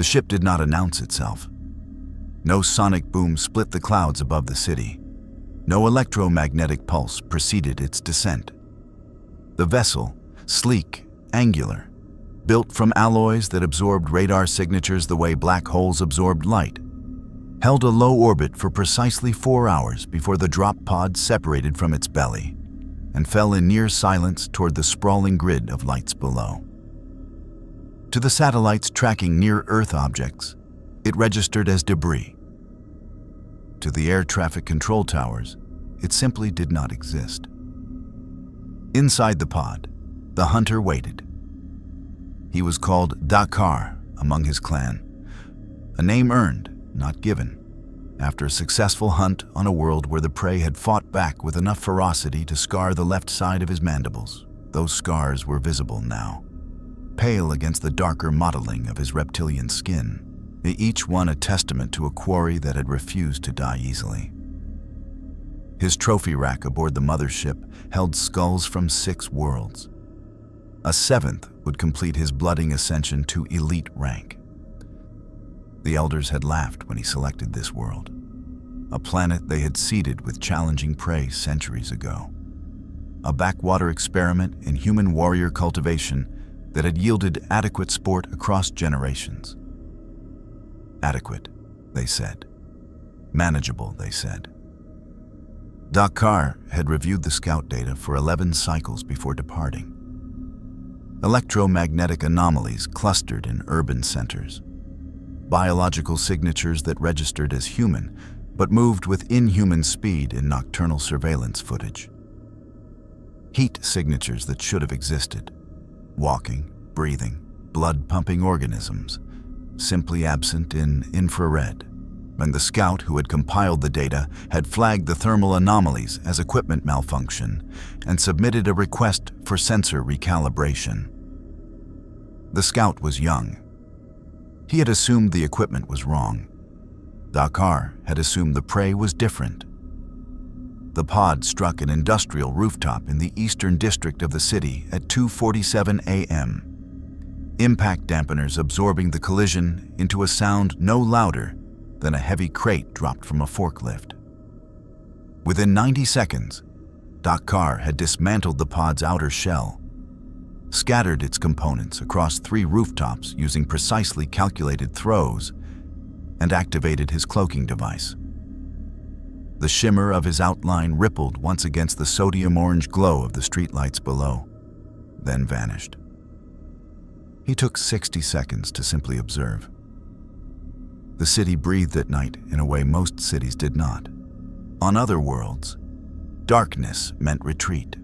The ship did not announce itself. No sonic boom split the clouds above the city. No electromagnetic pulse preceded its descent. The vessel, sleek, angular, built from alloys that absorbed radar signatures the way black holes absorbed light, held a low orbit for precisely 4 hours before the drop pod separated from its belly and fell in near silence toward the sprawling grid of lights below. To the satellites tracking near-Earth objects, it registered as debris. To the air traffic control towers, it simply did not exist. Inside the pod, the hunter waited. He was called Dakar among his clan, a name earned, not given, after a successful hunt on a world where the prey had fought back with enough ferocity to scar the left side of his mandibles. Those scars were visible now, pale against the darker mottling of his reptilian skin, each one a testament to a quarry that had refused to die easily. His trophy rack aboard the mothership held skulls from 6 worlds. A 7th would complete his blooding ascension to elite rank. The elders had laughed when he selected this world, a planet they had seeded with challenging prey centuries ago. A backwater experiment in human warrior cultivation that had yielded adequate sport across generations. Adequate, they said. Manageable, they said. Dakar had reviewed the scout data for 11 cycles before departing. Electromagnetic anomalies clustered in urban centers. Biological signatures that registered as human, but moved with inhuman speed in nocturnal surveillance footage. Heat signatures that should have existed. Walking, breathing, blood-pumping organisms, simply absent in infrared. And the scout who had compiled the data had flagged the thermal anomalies as equipment malfunction and submitted a request for sensor recalibration. The scout was young. He had assumed the equipment was wrong. Dakar had assumed the prey was different. The pod struck an industrial rooftop in the eastern district of the city at 2:47 a.m. Impact dampeners absorbing the collision into a sound no louder than a heavy crate dropped from a forklift. Within 90 seconds, Dakar had dismantled the pod's outer shell, scattered its components across 3 rooftops using precisely calculated throws, and activated his cloaking device. The shimmer of his outline rippled once against the sodium orange glow of the streetlights below, then vanished. He took 60 seconds to simply observe. The city breathed at night in a way most cities did not. On other worlds, darkness meant retreat.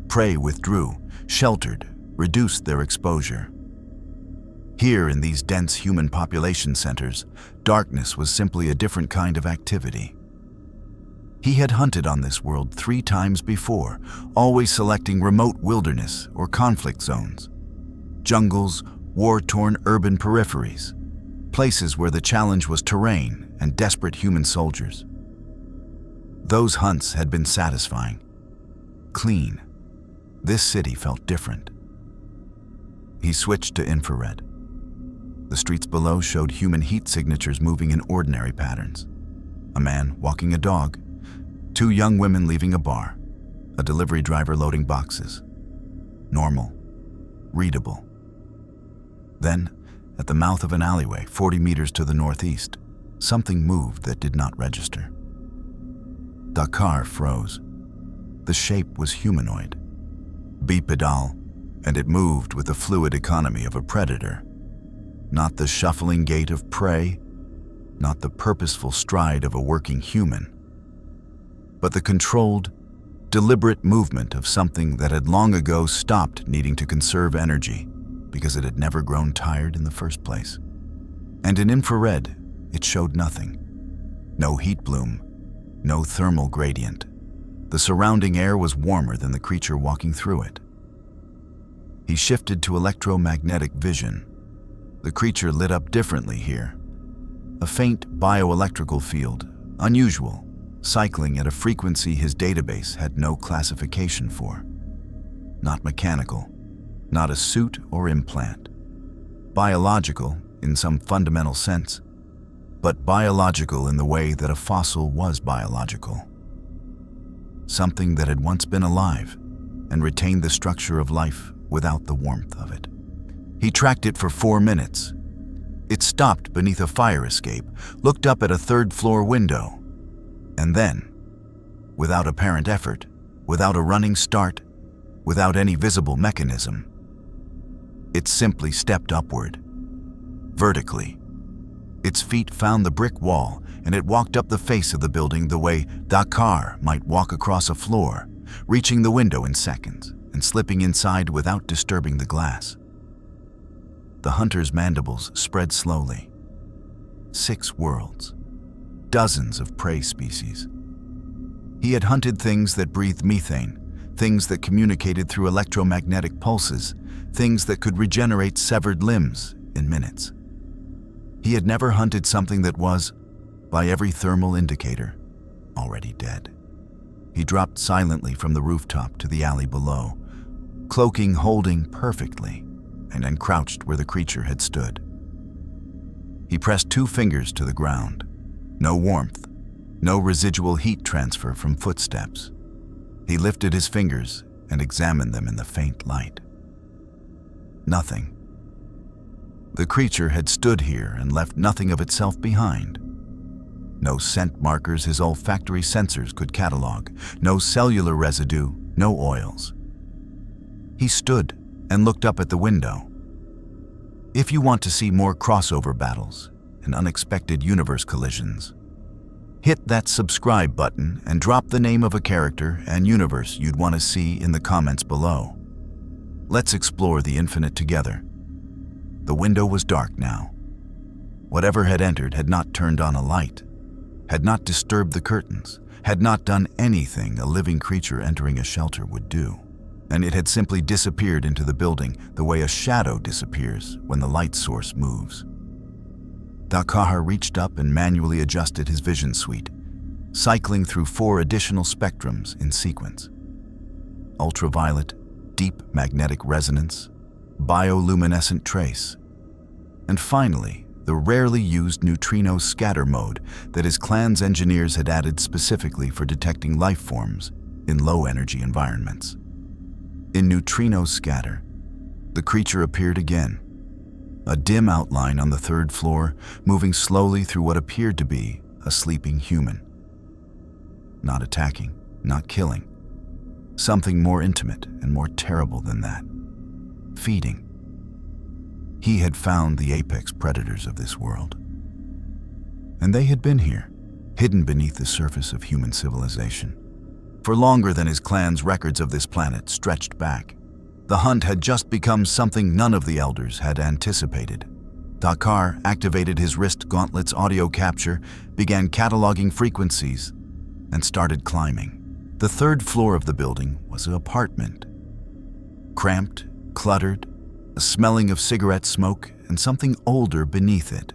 Prey withdrew, sheltered, reduced their exposure. Here in these dense human population centers, darkness was simply a different kind of activity. He had hunted on this world 3 times before, always selecting remote wilderness or conflict zones. Jungles, war-torn urban peripheries. Places where the challenge was terrain and desperate human soldiers. Those hunts had been satisfying. Clean. This city felt different. He switched to infrared. The streets below showed human heat signatures moving in ordinary patterns. A man walking a dog, 2 young women leaving a bar, a delivery driver loading boxes. Normal. Readable. Then, at the mouth of an alleyway 40 meters to the northeast, something moved that did not register. Dakar froze. The shape was humanoid, bipedal, and it moved with the fluid economy of a predator. Not the shuffling gait of prey, not the purposeful stride of a working human, but the controlled, deliberate movement of something that had long ago stopped needing to conserve energy because it had never grown tired in the first place. And in infrared, it showed nothing. No heat bloom, no thermal gradient. The surrounding air was warmer than the creature walking through it. He shifted to electromagnetic vision. The creature lit up differently here. A faint bioelectrical field, unusual, cycling at a frequency his database had no classification for. Not mechanical, not a suit or implant. Biological, in some fundamental sense, but biological in the way that a fossil was biological. Something that had once been alive and retained the structure of life without the warmth of it. He tracked it for 4 minutes. It stopped beneath a fire escape, looked up at a third-floor window, and then, without apparent effort, without a running start, without any visible mechanism, it simply stepped upward, vertically. Its feet found the brick wall, and it walked up the face of the building the way Dakar might walk across a floor, reaching the window in seconds and slipping inside without disturbing the glass. The hunter's mandibles spread slowly. 6 worlds, dozens of prey species. He had hunted things that breathed methane, things that communicated through electromagnetic pulses, things that could regenerate severed limbs in minutes. He had never hunted something that was, by every thermal indicator, already dead. He dropped silently from the rooftop to the alley below, cloaking holding perfectly, and then crouched where the creature had stood. He pressed 2 fingers to the ground. No warmth, no residual heat transfer from footsteps. He lifted his fingers and examined them in the faint light. Nothing. The creature had stood here and left nothing of itself behind. No scent markers his olfactory sensors could catalog, no cellular residue, no oils. He stood and looked up at the window. If you want to see more crossover battles and unexpected universe collisions, hit that subscribe button and drop the name of a character and universe you'd want to see in the comments below. Let's explore the infinite together. The window was dark now. Whatever had entered had not turned on a light, had not disturbed the curtains, had not done anything a living creature entering a shelter would do, and it had simply disappeared into the building the way a shadow disappears when the light source moves. Dakar reached up and manually adjusted his vision suite, cycling through 4 additional spectrums in sequence. Ultraviolet, deep magnetic resonance, bioluminescent trace, and finally, the rarely used neutrino scatter mode that his clan's engineers had added specifically for detecting life forms in low-energy environments. In neutrino scatter, the creature appeared again, a dim outline on the 3rd floor, moving slowly through what appeared to be a sleeping human. Not attacking, not killing. Something more intimate and more terrible than that. Feeding. He had found the apex predators of this world. And they had been here, hidden beneath the surface of human civilization. For longer than his clan's records of this planet stretched back, the hunt had just become something none of the elders had anticipated. Dakar activated his wrist gauntlet's audio capture, began cataloging frequencies, and started climbing. The 3rd floor of the building was an apartment. Cramped, cluttered, a smelling of cigarette smoke and something older beneath it.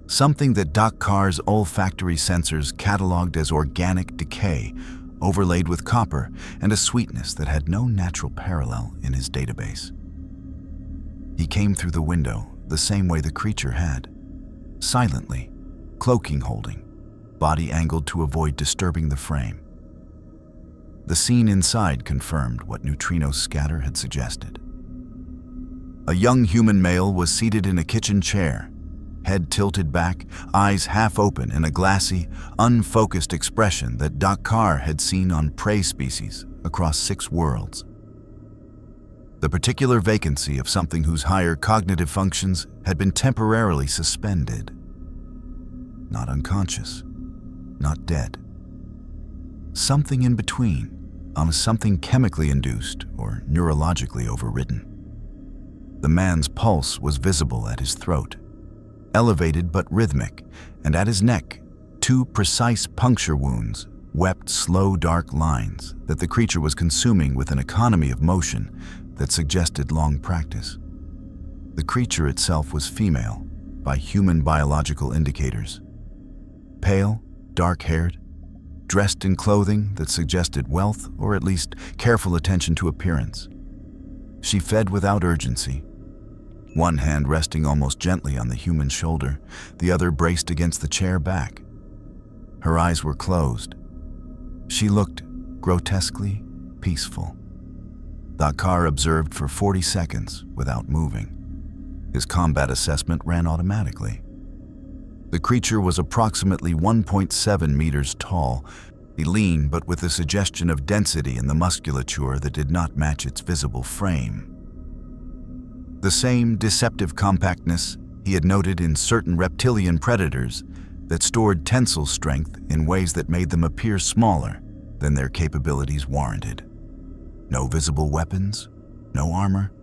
Something that Dakar's olfactory sensors cataloged as organic decay, overlaid with copper and a sweetness that had no natural parallel in his database. He came through the window the same way the creature had, silently, cloaking holding, body angled to avoid disturbing the frame. The scene inside confirmed what neutrino scatter had suggested. A young human male was seated in a kitchen chair, head tilted back, eyes half open in a glassy, unfocused expression that Dakar had seen on prey species across 6 worlds. The particular vacancy of something whose higher cognitive functions had been temporarily suspended. Not unconscious, not dead. Something in between, on something chemically induced or neurologically overridden. The man's pulse was visible at his throat, elevated but rhythmic, and at his neck, 2 precise puncture wounds wept slow dark lines that the creature was consuming with an economy of motion that suggested long practice. The creature itself was female, by human biological indicators. Pale, dark-haired, dressed in clothing that suggested wealth or at least careful attention to appearance. She fed without urgency, one hand resting almost gently on the human shoulder, the other braced against the chair back. Her eyes were closed. She looked grotesquely peaceful. Dakar observed for 40 seconds without moving. His combat assessment ran automatically. The creature was approximately 1.7 meters tall, lean but with a suggestion of density in the musculature that did not match its visible frame. The same deceptive compactness he had noted in certain reptilian predators that stored tensile strength in ways that made them appear smaller than their capabilities warranted. No visible weapons, no armor,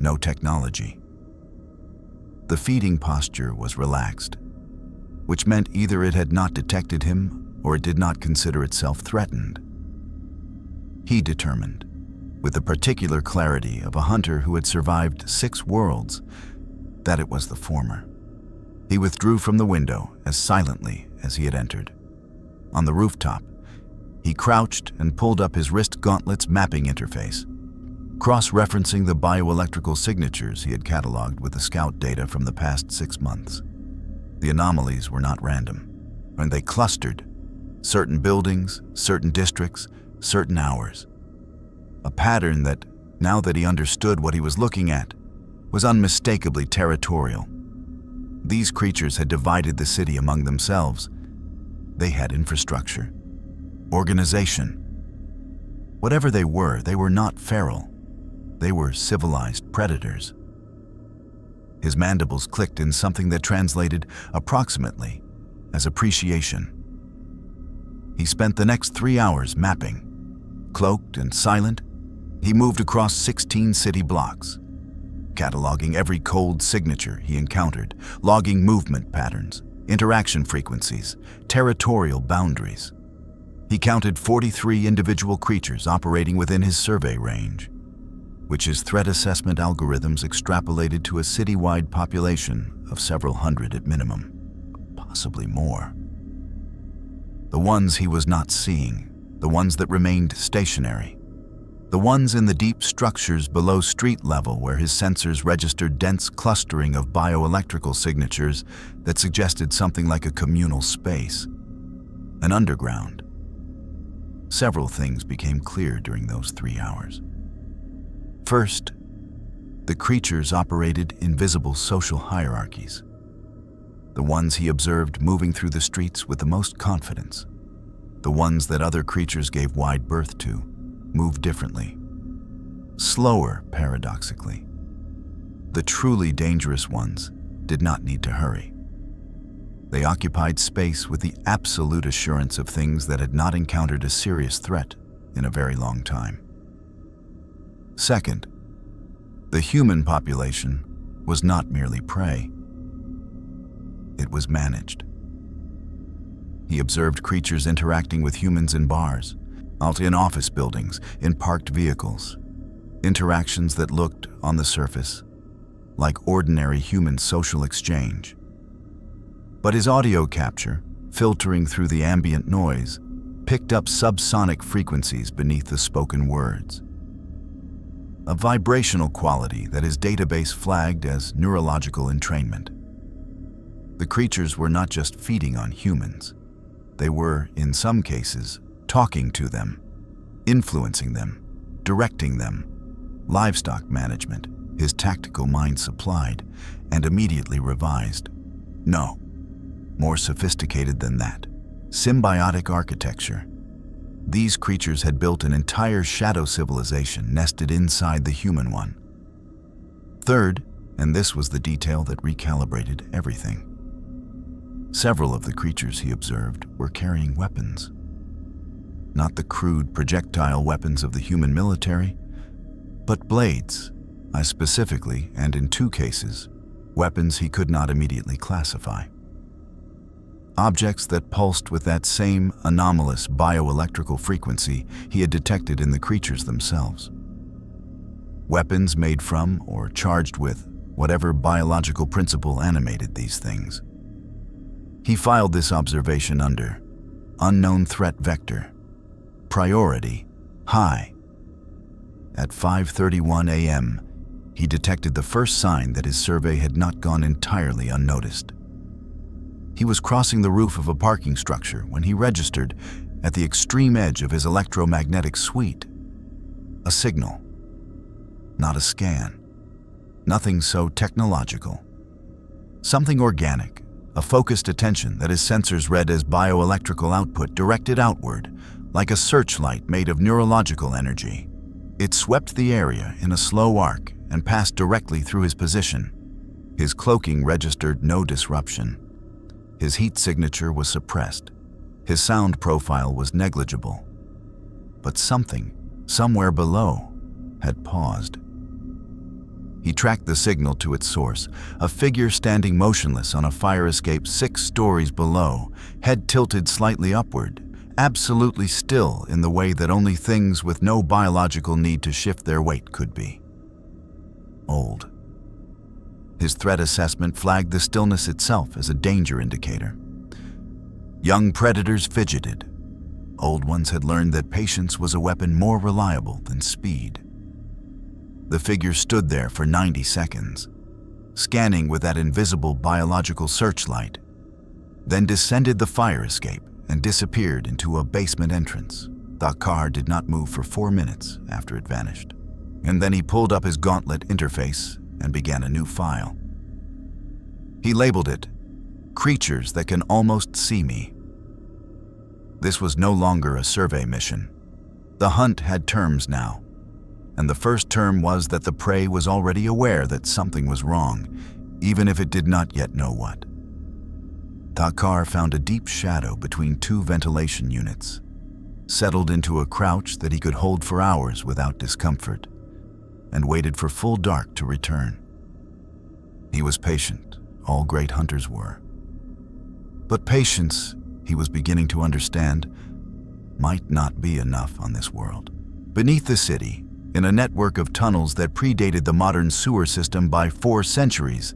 no technology. The feeding posture was relaxed, which meant either it had not detected him or it did not consider itself threatened. He determined, with the particular clarity of a hunter who had survived 6 worlds, that it was the former. He withdrew from the window as silently as he had entered. On the rooftop, he crouched and pulled up his wrist gauntlet's mapping interface, cross-referencing the bioelectrical signatures he had cataloged with the scout data from the past 6 months. The anomalies were not random, and they clustered. Certain buildings, certain districts, certain hours. A pattern that, now that he understood what he was looking at, was unmistakably territorial. These creatures had divided the city among themselves. They had infrastructure, organization. Whatever they were not feral. They were civilized predators. His mandibles clicked in something that translated approximately as appreciation. He spent the next 3 hours mapping. Cloaked and silent, he moved across 16 city blocks, cataloging every cold signature he encountered, logging movement patterns, interaction frequencies, territorial boundaries. He counted 43 individual creatures operating within his survey range, which his threat assessment algorithms extrapolated to a citywide population of several hundred at minimum, possibly more. The ones he was not seeing, the ones that remained stationary, the ones in the deep structures below street level where his sensors registered dense clustering of bioelectrical signatures that suggested something like a communal space, an underground. Several things became clear during those 3 hours. First, the creatures operated in visible social hierarchies. The ones he observed moving through the streets with the most confidence, the ones that other creatures gave wide berth to, moved differently. Slower, paradoxically. The truly dangerous ones did not need to hurry. They occupied space with the absolute assurance of things that had not encountered a serious threat in a very long time. Second, the human population was not merely prey. It was managed. He observed creatures interacting with humans in bars, in office buildings, in parked vehicles. Interactions that looked, on the surface, like ordinary human social exchange. But his audio capture, filtering through the ambient noise, picked up subsonic frequencies beneath the spoken words. A vibrational quality that his database flagged as neurological entrainment. The creatures were not just feeding on humans. They were, in some cases, talking to them, influencing them, directing them. Livestock management, his tactical mind supplied, and immediately revised. No, more sophisticated than that. Symbiotic architecture. These creatures had built an entire shadow civilization nested inside the human one. Third, and this was the detail that recalibrated everything. Several of the creatures he observed were carrying weapons. Not the crude projectile weapons of the human military, but blades, specifically, and in 2 cases, weapons he could not immediately classify. Objects that pulsed with that same anomalous bioelectrical frequency he had detected in the creatures themselves. Weapons made from or charged with whatever biological principle animated these things. He filed this observation under unknown threat vector, priority high. At 5:31 a.m., he detected the first sign that his survey had not gone entirely unnoticed. He was crossing the roof of a parking structure when he registered, at the extreme edge of his electromagnetic suite, a signal. Not a scan. Nothing so technological. Something organic, a focused attention that his sensors read as bioelectrical output directed outward, like a searchlight made of neurological energy. It swept the area in a slow arc and passed directly through his position. His cloaking registered no disruption. His heat signature was suppressed. His sound profile was negligible. But something, somewhere below, had paused. He tracked the signal to its source, a figure standing motionless on a fire escape 6 stories below, head tilted slightly upward, absolutely still in the way that only things with no biological need to shift their weight could be. Old. His threat assessment flagged the stillness itself as a danger indicator. Young predators fidgeted. Old ones had learned that patience was a weapon more reliable than speed. The figure stood there for 90 seconds, scanning with that invisible biological searchlight, then descended the fire escape and disappeared into a basement entrance. The car did not move for 4 minutes after it vanished. And then he pulled up his gauntlet interface and began a new file. He labeled it, "Creatures that can almost see me." This was no longer a survey mission. The hunt had terms now, and the first term was that the prey was already aware that something was wrong, even if it did not yet know what. Takar found a deep shadow between 2 ventilation units, settled into a crouch that he could hold for hours without discomfort, and waited for full dark to return. He was patient, all great hunters were. But patience, he was beginning to understand, might not be enough on this world. Beneath the city, in a network of tunnels that predated the modern sewer system by 4 centuries,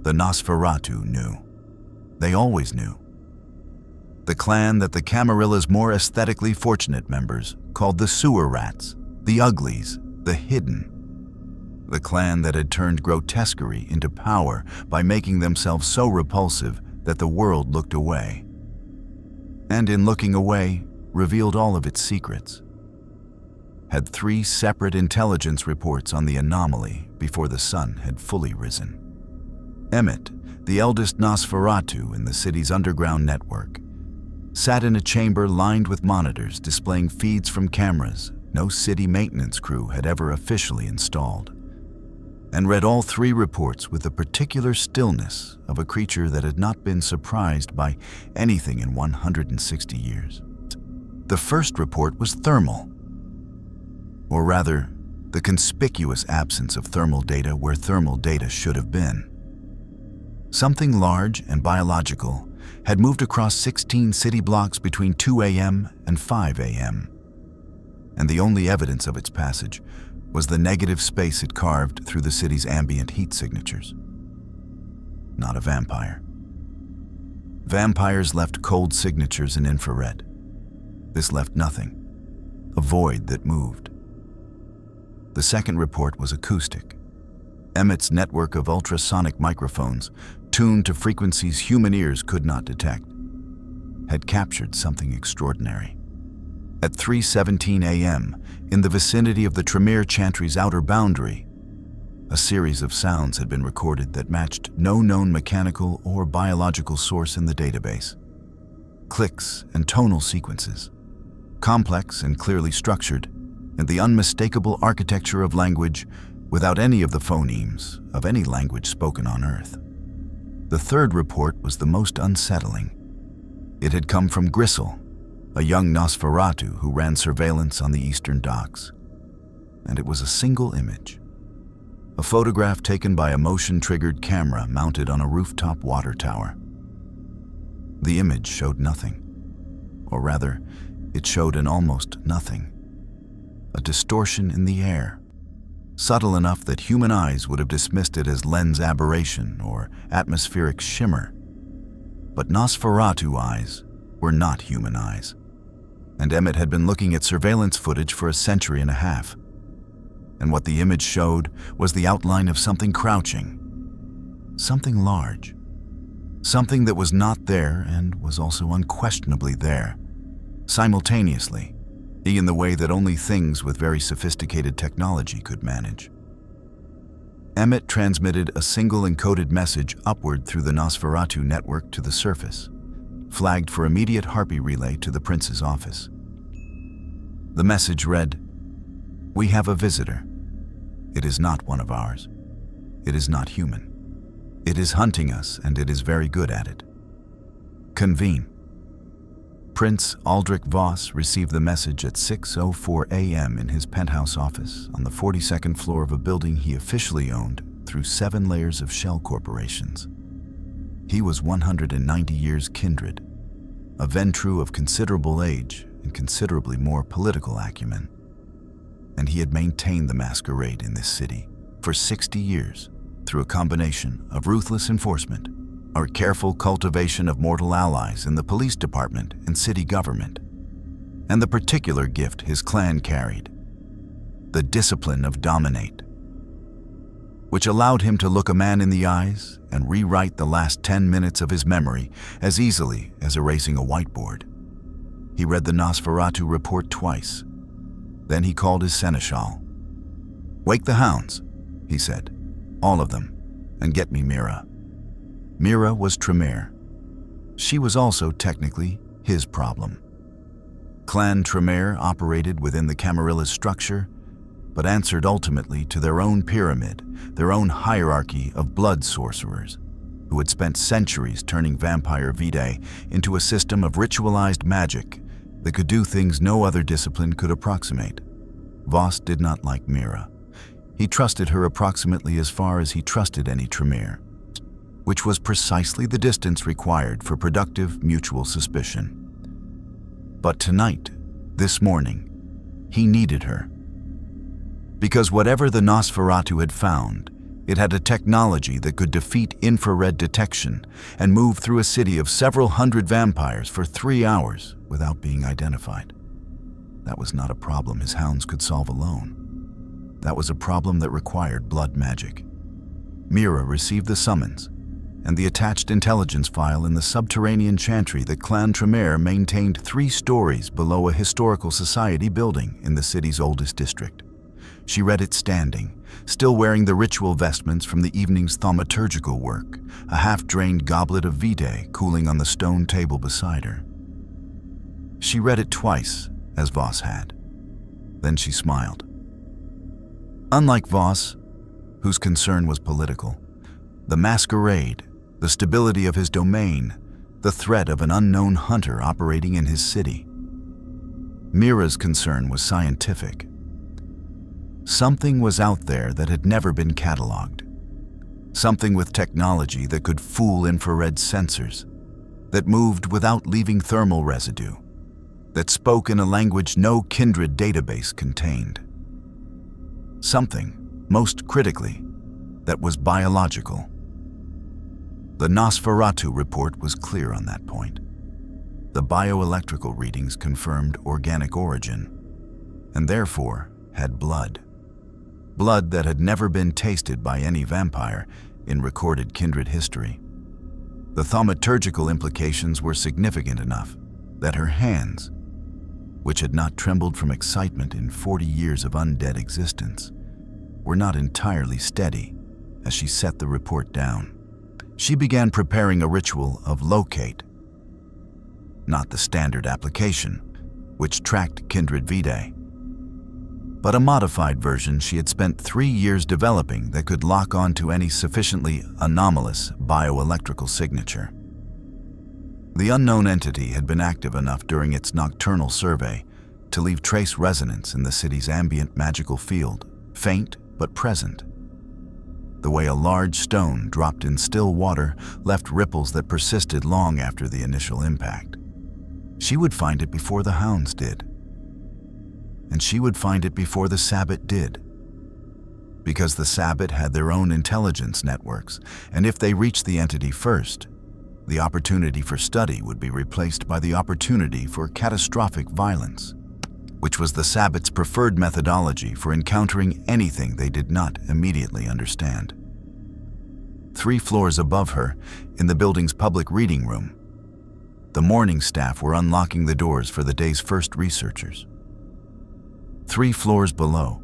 the Nosferatu knew. They always knew. The clan that the Camarilla's more aesthetically fortunate members called the Sewer Rats, the Uglies, the Hidden. The clan that had turned grotesquerie into power by making themselves so repulsive that the world looked away. And in looking away, revealed all of its secrets. Had 3 separate intelligence reports on the anomaly before the sun had fully risen. Emmett, the eldest Nosferatu in the city's underground network, sat in a chamber lined with monitors displaying feeds from cameras no city maintenance crew had ever officially installed, and read all 3 reports with the particular stillness of a creature that had not been surprised by anything in 160 years. The first report was thermal, or rather, the conspicuous absence of thermal data where thermal data should have been. Something large and biological had moved across 16 city blocks between 2 a.m. and 5 a.m., and the only evidence of its passage was the negative space it carved through the city's ambient heat signatures. Not a vampire. Vampires left cold signatures in infrared. This left nothing, a void that moved. The second report was acoustic. Emmett's network of ultrasonic microphones, tuned to frequencies human ears could not detect, had captured something extraordinary. At 3:17 a.m., in the vicinity of the Tremere Chantry's outer boundary, a series of sounds had been recorded that matched no known mechanical or biological source in the database. Clicks and tonal sequences, complex and clearly structured, and the unmistakable architecture of language without any of the phonemes of any language spoken on Earth. The third report was the most unsettling. It had come from Gristle, a young Nosferatu who ran surveillance on the eastern docks. And it was a single image. A photograph taken by a motion-triggered camera mounted on a rooftop water tower. The image showed nothing. Or rather, it showed an almost nothing. A distortion in the air, subtle enough that human eyes would have dismissed it as lens aberration or atmospheric shimmer. But Nosferatu eyes were not human eyes, and Emmett had been looking at surveillance footage for a century and a half. and what the image showed was the outline of something crouching, something large, something that was not there and was also unquestionably there, simultaneously, in the way that only things with very sophisticated technology could manage. Emmett transmitted a single encoded message upward through the Nosferatu network to the surface, flagged for immediate harpy relay to the prince's office. The message read, "We have a visitor. It is not one of ours. It is not human. It is hunting us, and it is very good at it. Convene." Prince Aldrich Voss received the message at 6:04 a.m. in his penthouse office on the 42nd floor of a building he officially owned through 7 layers of shell corporations. He was 190 years Kindred, a Ventru of considerable age and considerably more political acumen. And he had maintained the Masquerade in this city for 60 years through a combination of ruthless enforcement, or careful cultivation of mortal allies in the police department and city government, and the particular gift his clan carried, the discipline of dominate, which allowed him to look a man in the eyes and rewrite the last 10 minutes of his memory as easily as erasing a whiteboard. He read the Nosferatu report twice. Then he called his seneschal. "Wake the hounds," he said, "all of them, and get me Mira." Mira was Tremere. She was also technically his problem. Clan Tremere operated within the Camarilla's structure, but answered ultimately to their own pyramid, their own hierarchy of blood sorcerers, who had spent centuries turning vampire vitae into a system of ritualized magic that could do things no other discipline could approximate. Voss did not like Mira. He trusted her approximately as far as he trusted any Tremere, which was precisely the distance required for productive mutual suspicion. But tonight, this morning, he needed her. Because whatever the Nosferatu had found, it had a technology that could defeat infrared detection and move through a city of several hundred vampires for 3 hours without being identified. That was not a problem his hounds could solve alone. That was a problem that required blood magic. Mira received the summons and the attached intelligence file in the subterranean chantry that Clan Tremere maintained 3 stories below a historical society building in the city's oldest district. She read it standing, still wearing the ritual vestments from the evening's thaumaturgical work, a half-drained goblet of vitae cooling on the stone table beside her. She read it twice, as Voss had. Then she smiled. Unlike Voss, whose concern was political, the Masquerade, the stability of his domain, the threat of an unknown hunter operating in his city. Mira's concern was scientific. Something was out there that had never been cataloged. Something with technology that could fool infrared sensors, that moved without leaving thermal residue, that spoke in a language no Kindred database contained. Something, most critically, that was biological. The Nosferatu report was clear on that point. The bioelectrical readings confirmed organic origin, and therefore had blood. Blood that had never been tasted by any vampire in recorded Kindred history. The thaumaturgical implications were significant enough that her hands, which had not trembled from excitement in 40 years of undead existence, were not entirely steady as she set the report down. She began preparing a ritual of locate, not the standard application, which tracked Kindred vitae, but a modified version she had spent 3 years developing that could lock onto any sufficiently anomalous bioelectrical signature. The unknown entity had been active enough during its nocturnal survey to leave trace resonance in the city's ambient magical field, faint but present. The way a large stone dropped in still water left ripples that persisted long after the initial impact. She would find it before the Hounds did. And she would find it before the Sabbat did. Because the Sabbat had their own intelligence networks, and if they reached the entity first, the opportunity for study would be replaced by the opportunity for catastrophic violence, which was the Sabbat's preferred methodology for encountering anything they did not immediately understand. 3 floors above her, in the building's public reading room, the morning staff were unlocking the doors for the day's first researchers. 3 floors below,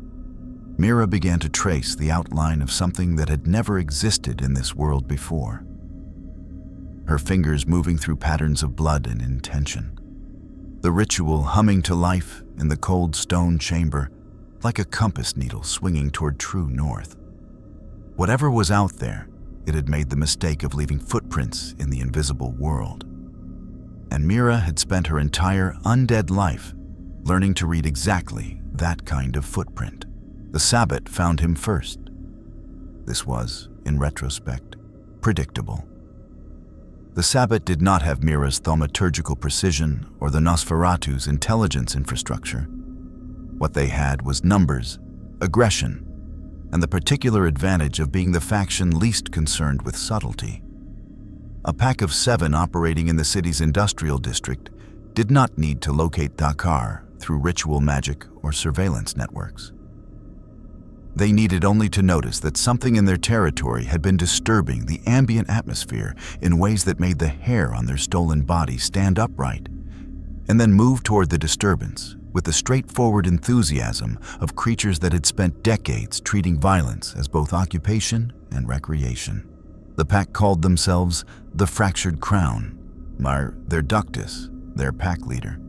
Mira began to trace the outline of something that had never existed in this world before. Her fingers moving through patterns of blood and intention. The ritual humming to life in the cold stone chamber, like a compass needle swinging toward true north. Whatever was out there, it had made the mistake of leaving footprints in the invisible world. And Mira had spent her entire undead life learning to read exactly that kind of footprint. The Sabbat found him first. This was, in retrospect, predictable. The Sabbat did not have Mira's thaumaturgical precision or the Nosferatu's intelligence infrastructure. What they had was numbers, aggression, and the particular advantage of being the faction least concerned with subtlety. A pack of 7 operating in the city's industrial district did not need to locate Dakar through ritual magic or surveillance networks. They needed only to notice that something in their territory had been disturbing the ambient atmosphere in ways that made the hair on their stolen bodies stand upright, and then move toward the disturbance with the straightforward enthusiasm of creatures that had spent decades treating violence as both occupation and recreation. The pack called themselves the Fractured Crown. Their ductus, their pack leader,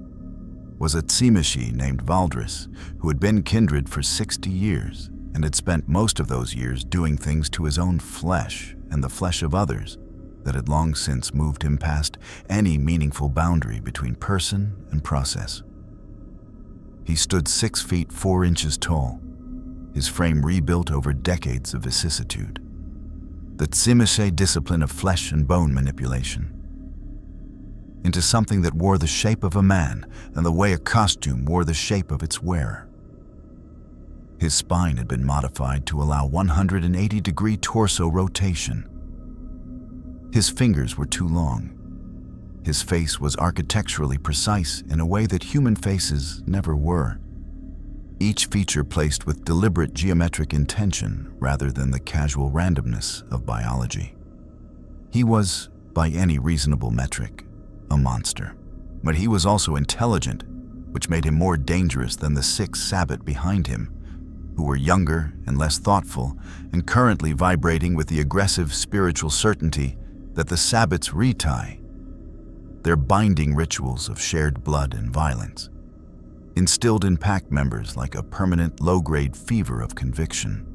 was a Tsimashi named Vadrth, who had been Kindred for 60 years and had spent most of those years doing things to his own flesh and the flesh of others that had long since moved him past any meaningful boundary between person and process. He stood 6 feet 4 inches tall, his frame rebuilt over decades of vicissitude. The Tsimashi discipline of flesh and bone manipulation into something that wore the shape of a man and the way a costume wore the shape of its wearer. His spine had been modified to allow 180-degree torso rotation. His fingers were too long. His face was architecturally precise in a way that human faces never were. Each feature placed with deliberate geometric intention rather than the casual randomness of biology. He was, by any reasonable metric, a monster. But he was also intelligent, which made him more dangerous than the 6 Sabbat behind him, who were younger and less thoughtful and currently vibrating with the aggressive spiritual certainty that the Sabbat's retie, their binding rituals of shared blood and violence, instilled in pack members like a permanent low-grade fever of conviction.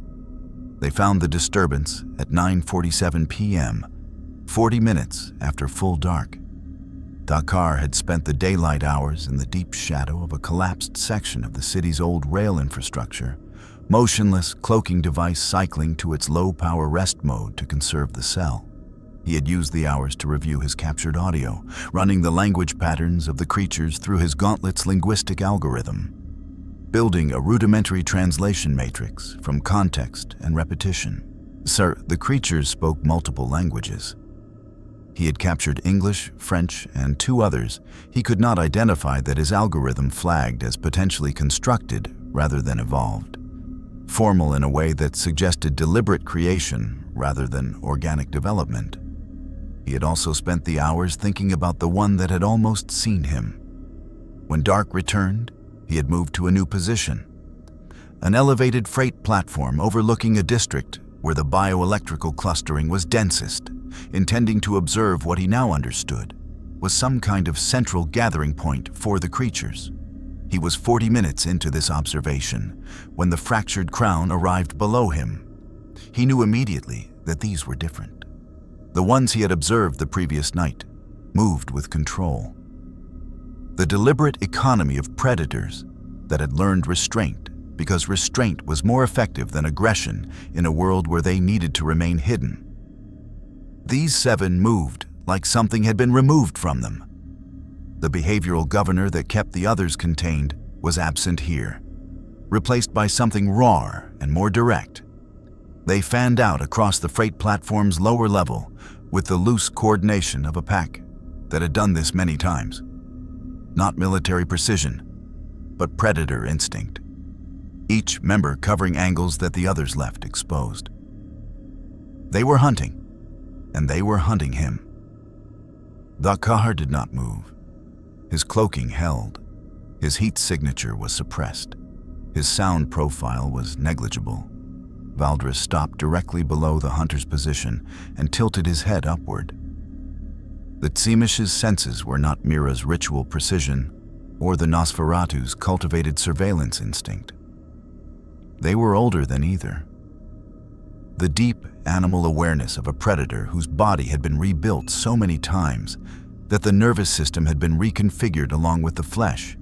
They found the disturbance at 9:47 p.m., 40 minutes after full dark. Dakar had spent the daylight hours in the deep shadow of a collapsed section of the city's old rail infrastructure, motionless cloaking device cycling to its low-power rest mode to conserve the cell. He had used the hours to review his captured audio, running the language patterns of the creatures through his gauntlet's linguistic algorithm, building a rudimentary translation matrix from context and repetition. Sir, the creatures spoke multiple languages. He had captured English, French, and 2 others he could not identify that his algorithm flagged as potentially constructed rather than evolved. Formal in a way that suggested deliberate creation rather than organic development. He had also spent the hours thinking about the one that had almost seen him. When dark returned, he had moved to a new position. An elevated freight platform overlooking a district where the bioelectrical clustering was densest, intending to observe what he now understood was some kind of central gathering point for the creatures. He was 40 minutes into this observation when the Fractured Crown arrived below him. He knew immediately that these were different. The ones he had observed the previous night moved with control. The deliberate economy of predators that had learned restraint because restraint was more effective than aggression in a world where they needed to remain hidden. These 7 moved like something had been removed from them. The behavioral governor that kept the others contained was absent here, replaced by something rawer and more direct. They fanned out across the freight platform's lower level with the loose coordination of a pack that had done this many times. Not military precision, but predator instinct, each member covering angles that the others left exposed. They were hunting, and they were hunting him. Dakkar did not move. His cloaking held. His heat signature was suppressed. His sound profile was negligible. Vadrth stopped directly below the hunter's position and tilted his head upward. The Tsimish's senses were not Mira's ritual precision or the Nosferatu's cultivated surveillance instinct. They were older than either. The deep animal awareness of a predator whose body had been rebuilt so many times that the nervous system had been reconfigured along with the flesh,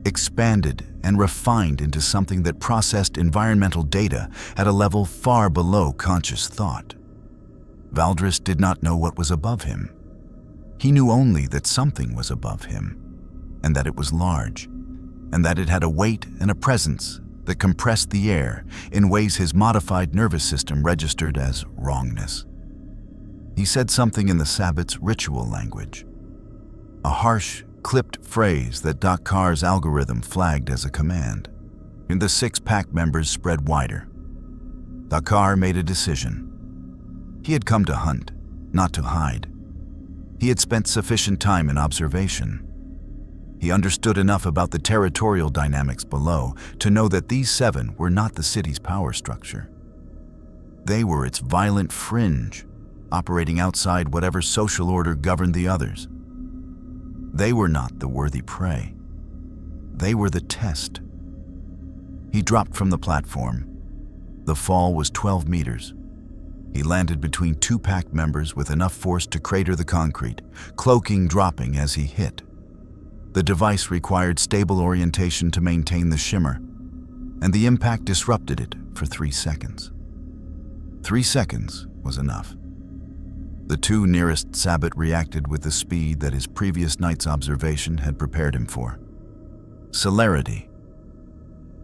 expanded and refined into something that processed environmental data at a level far below conscious thought. Vadrth did not know what was above him. He knew only that something was above him, and that it was large, and that it had a weight and a presence that compressed the air in ways his modified nervous system registered as wrongness. He said something in the Sabbat's ritual language, a harsh, clipped phrase that Dakkar's algorithm flagged as a command. And the 6 pack members spread wider. Dakkar made a decision. He had come to hunt, not to hide. He had spent sufficient time in observation. He understood enough about the territorial dynamics below to know that these 7 were not the city's power structure. They were its violent fringe, operating outside whatever social order governed the others. They were not the worthy prey. They were the test. He dropped from the platform. The fall was 12 meters. He landed between 2 pack members with enough force to crater the concrete, cloaking dropping as he hit. The device required stable orientation to maintain the shimmer, and the impact disrupted it for 3 seconds. 3 seconds was enough. The 2 nearest Sabbat reacted with the speed that his previous night's observation had prepared him for. Celerity,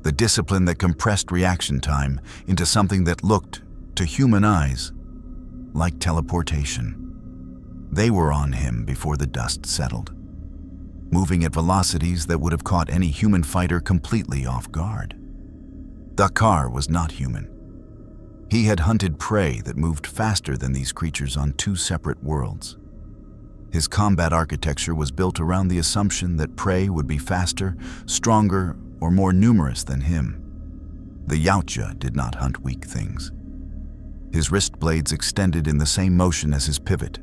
the discipline that compressed reaction time into something that looked, to human eyes, like teleportation. They were on him before the dust settled, moving at velocities that would have caught any human fighter completely off guard. Dakkar was not human. He had hunted prey that moved faster than these creatures on 2 separate worlds. His combat architecture was built around the assumption that prey would be faster, stronger, or more numerous than him. The Yautja did not hunt weak things. His wrist blades extended in the same motion as his pivot,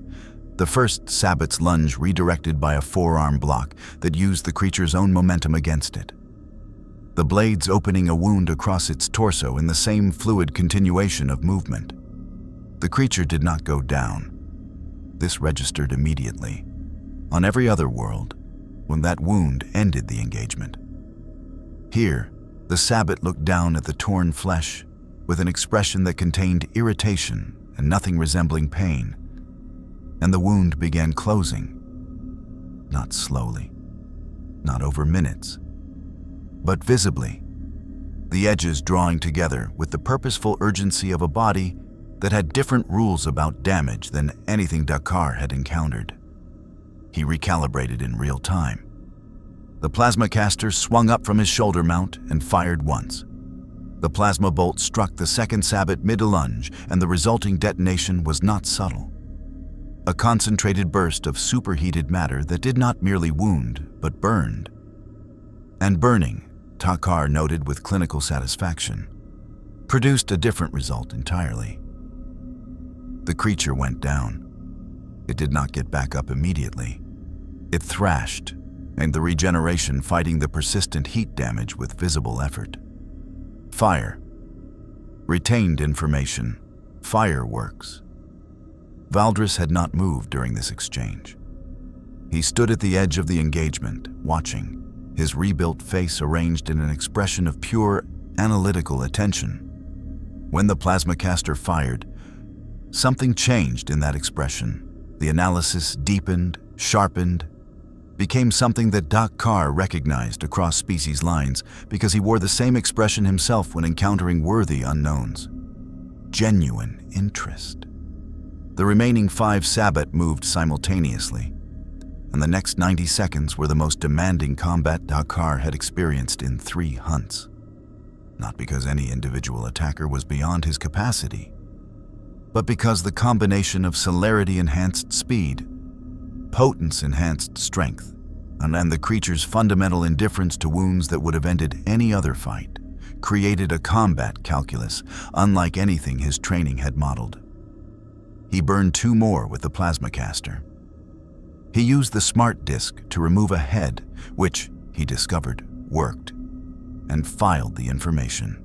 the first Sabbat's lunge redirected by a forearm block that used the creature's own momentum against it. The blades opening a wound across its torso in the same fluid continuation of movement. The creature did not go down. This registered immediately, on every other world, when that wound ended the engagement. Here, the Sabbat looked down at the torn flesh with an expression that contained irritation and nothing resembling pain, and the wound began closing, not slowly, not over minutes, but visibly, the edges drawing together with the purposeful urgency of a body that had different rules about damage than anything Dakkar had encountered. He recalibrated in real time. The plasma caster swung up from his shoulder mount and fired once. The plasma bolt struck the second Sabbat mid-lunge, and the resulting detonation was not subtle. A concentrated burst of superheated matter that did not merely wound, but burned. And burning, Dakkar noted with clinical satisfaction, produced a different result entirely. The creature went down. It did not get back up immediately. It thrashed, and the regeneration fighting the persistent heat damage with visible effort. Fire. Retained information. Fireworks. Vadrth had not moved during this exchange. He stood at the edge of the engagement, watching, his rebuilt face arranged in an expression of pure, analytical attention. When the plasma caster fired, something changed in that expression. The analysis deepened, sharpened, became something that Dakkar recognized across species lines because he wore the same expression himself when encountering worthy unknowns. Genuine interest. The remaining 5 Sabbat moved simultaneously, and the next 90 seconds were the most demanding combat Dakar had experienced in 3 hunts. Not because any individual attacker was beyond his capacity, but because the combination of celerity-enhanced speed, potence-enhanced strength, and the creature's fundamental indifference to wounds that would have ended any other fight created a combat calculus unlike anything his training had modeled. He burned 2 more with the plasma caster. He used the smart disk to remove a head, which, he discovered, worked, and filed the information.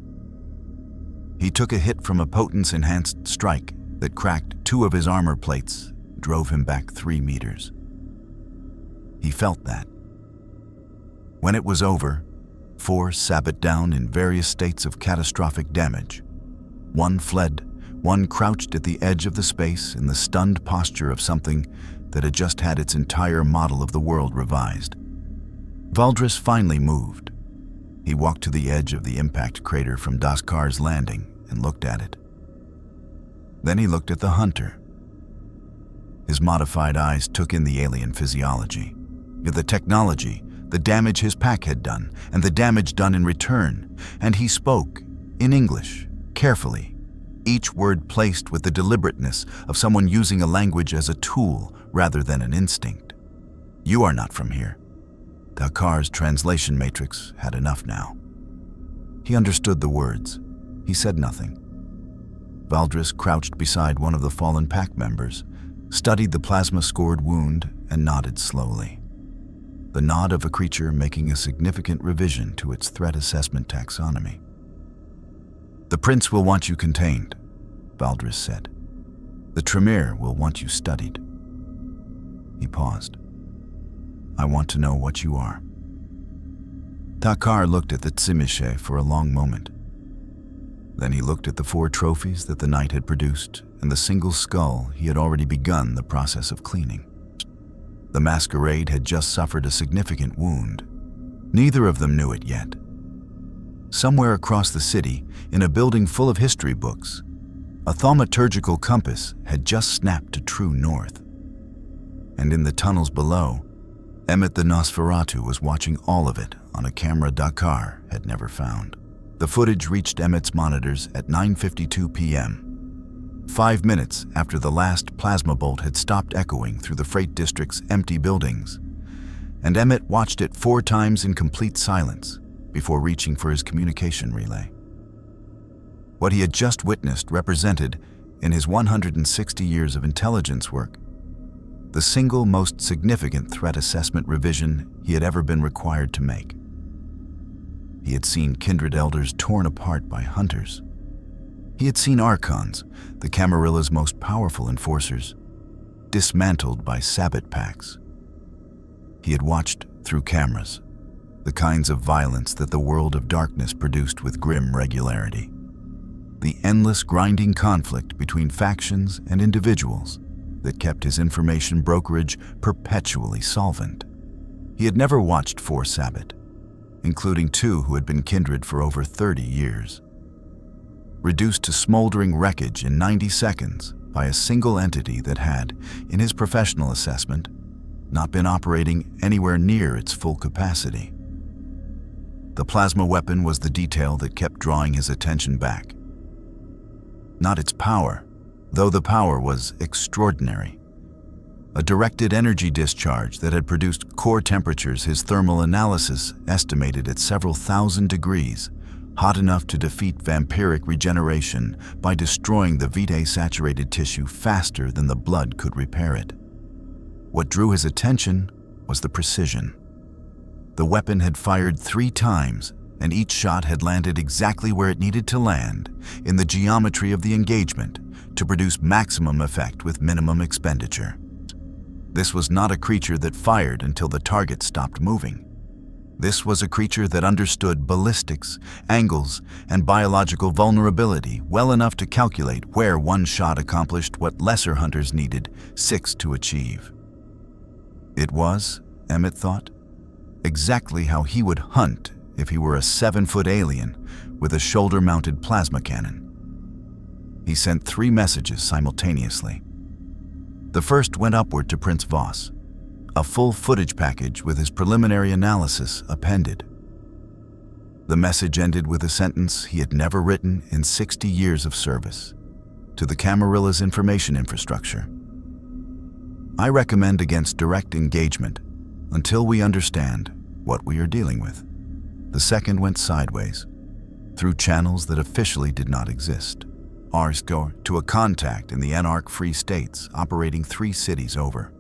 He took a hit from a potence-enhanced strike that cracked 2 of his armor plates, drove him back 3 meters. He felt that. When it was over, 4 Sabbat down in various states of catastrophic damage. 1 fled, 1 crouched at the edge of the space in the stunned posture of something that had just had its entire model of the world revised. Vadrth finally moved. He walked to the edge of the impact crater from Dakar's landing and looked at it. Then he looked at the hunter. His modified eyes took in the alien physiology, the technology, the damage his pack had done, and the damage done in return, and he spoke, in English, carefully, each word placed with the deliberateness of someone using a language as a tool rather than an instinct. "You are not from here." Dakar's translation matrix had enough now. He understood the words. He said nothing. Vadrth crouched beside one of the fallen pack members, studied the plasma-scored wound, and nodded slowly. The nod of a creature making a significant revision to its threat assessment taxonomy. "The prince will want you contained," Vadrth said. "The Tremere will want you studied." He paused. "I want to know what you are." Dakar looked at the Tsimishe for a long moment. Then he looked at the 4 trophies that the knight had produced and the single skull he had already begun the process of cleaning. The Masquerade had just suffered a significant wound. Neither of them knew it yet. Somewhere across the city, in a building full of history books, a thaumaturgical compass had just snapped to true north. And in the tunnels below, Emmett the Nosferatu was watching all of it on a camera Dakar had never found. The footage reached Emmett's monitors at 9:52 p.m., 5 minutes after the last plasma bolt had stopped echoing through the freight district's empty buildings, and Emmett watched it 4 times in complete silence before reaching for his communication relay. What he had just witnessed represented, in his 160 years of intelligence work, the single most significant threat assessment revision he had ever been required to make. He had seen Kindred elders torn apart by hunters. He had seen Archons, the Camarilla's most powerful enforcers, dismantled by Sabbat packs. He had watched, through cameras, the kinds of violence that the world of darkness produced with grim regularity. The endless grinding conflict between factions and individuals that kept his information brokerage perpetually solvent. He had never watched 4 Sabbat, including 2 who had been Kindred for over 30 years. Reduced to smoldering wreckage in 90 seconds by a single entity that had, in his professional assessment, not been operating anywhere near its full capacity. The plasma weapon was the detail that kept drawing his attention back. Not its power, though the power was extraordinary. A directed energy discharge that had produced core temperatures his thermal analysis estimated at several thousand degrees, hot enough to defeat vampiric regeneration by destroying the vitae-saturated tissue faster than the blood could repair it. What drew his attention was the precision. The weapon had fired 3 times, and each shot had landed exactly where it needed to land, in the geometry of the engagement, to produce maximum effect with minimum expenditure. This was not a creature that fired until the target stopped moving. This was a creature that understood ballistics, angles, and biological vulnerability well enough to calculate where 1 shot accomplished what lesser hunters needed 6 to achieve. It was, Emmett thought, exactly how he would hunt if he were a 7-foot alien with a shoulder-mounted plasma cannon. He sent 3 messages simultaneously. The first went upward to Prince Voss, a full footage package with his preliminary analysis appended. The message ended with a sentence he had never written in 60 years of service to the Camarilla's information infrastructure. I recommend against direct engagement until we understand what we are dealing with. The second went sideways, through channels that officially did not exist. Ours go to a contact in the Anarch Free States operating 3 cities over.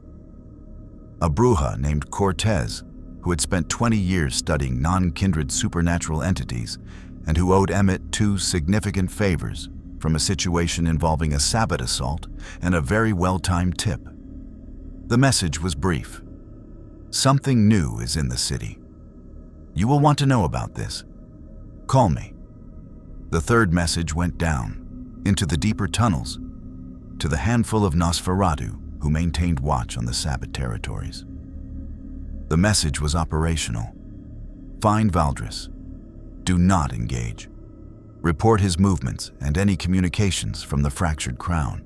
A Brujah named Cortez, who had spent 20 years studying non-kindred supernatural entities and who owed Emmett 2 significant favors from a situation involving a Sabbat assault and a very well-timed tip. The message was brief. Something new is in the city. You will want to know about this. Call me. The third message went down, into the deeper tunnels, to the handful of Nosferatu who maintained watch on the Sabbat territories. The message was operational. Find Vadrth. Do not engage. Report his movements and any communications from the fractured crown.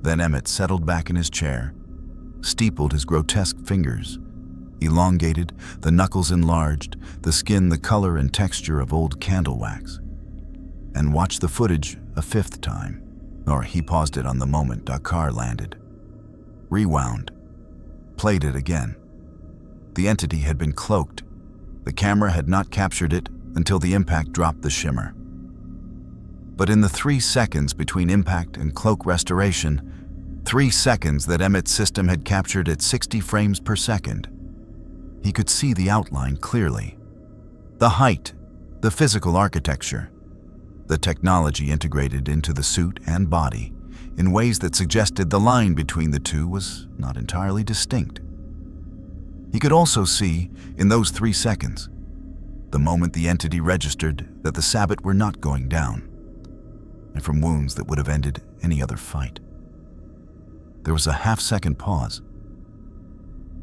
Then Emmett settled back in his chair, steepled his grotesque fingers, elongated, the knuckles enlarged, the skin the color and texture of old candle wax, and watched the footage a 5th time, or he paused it on the moment Dakar landed. Rewound. Played it again. The entity had been cloaked. The camera had not captured it until the impact dropped the shimmer. But in the 3 seconds between impact and cloak restoration, 3 seconds that Emmett's system had captured at 60 frames per second, he could see the outline clearly. The height, the physical architecture, the technology integrated into the suit and body in ways that suggested the line between the two was not entirely distinct. He could also see, in those 3 seconds, the moment the entity registered that the Sabbat were not going down, and from wounds that would have ended any other fight. There was a half-second pause.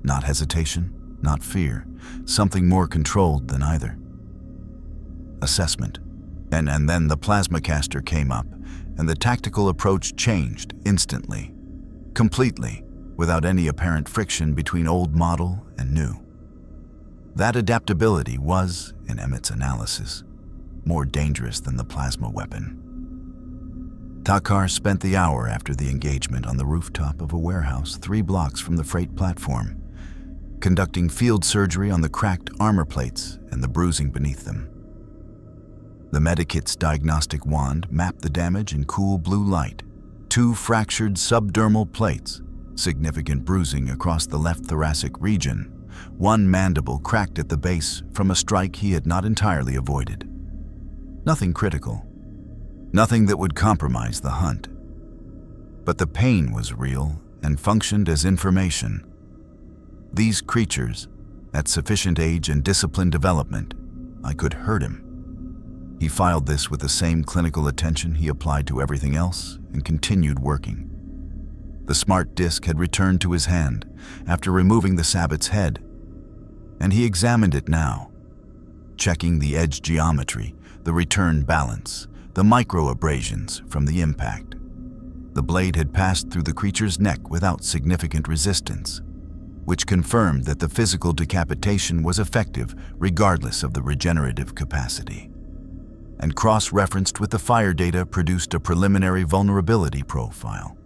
Not hesitation, not fear, something more controlled than either. Assessment. And then the plasma caster came up, and the tactical approach changed instantly, completely, without any apparent friction between old model and new. That adaptability was, in Emmett's analysis, more dangerous than the plasma weapon. Takar spent the hour after the engagement on the rooftop of a warehouse 3 blocks from the freight platform, conducting field surgery on the cracked armor plates and the bruising beneath them. The medikit's diagnostic wand mapped the damage in cool blue light. 2 fractured subdermal plates, significant bruising across the left thoracic region, 1 mandible cracked at the base from a strike he had not entirely avoided. Nothing critical. Nothing that would compromise the hunt. But the pain was real and functioned as information. These creatures, at sufficient age and disciplined development, I could hurt him. He filed this with the same clinical attention he applied to everything else and continued working. The smart disc had returned to his hand after removing the Sabbat's head, and he examined it now, checking the edge geometry, the return balance, the micro-abrasions from the impact. The blade had passed through the creature's neck without significant resistance, which confirmed that the physical decapitation was effective regardless of the regenerative capacity. And cross-referenced with the fire data produced a preliminary vulnerability profile.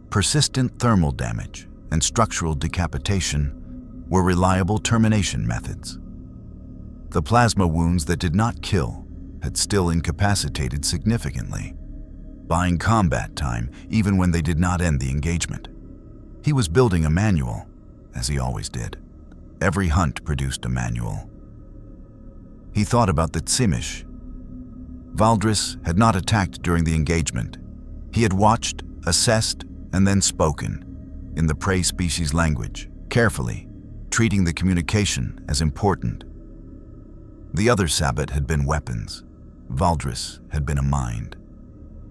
Persistent thermal damage and structural decapitation were reliable termination methods. The plasma wounds that did not kill had still incapacitated significantly, buying combat time even when they did not end the engagement. He was building a manual, as he always did. Every hunt produced a manual. He thought about the Tsimish. Vadrth had not attacked during the engagement. He had watched, assessed, and then spoken, in the prey species language, carefully, treating the communication as important. The other Sabbat had been weapons. Vadrth had been a mind.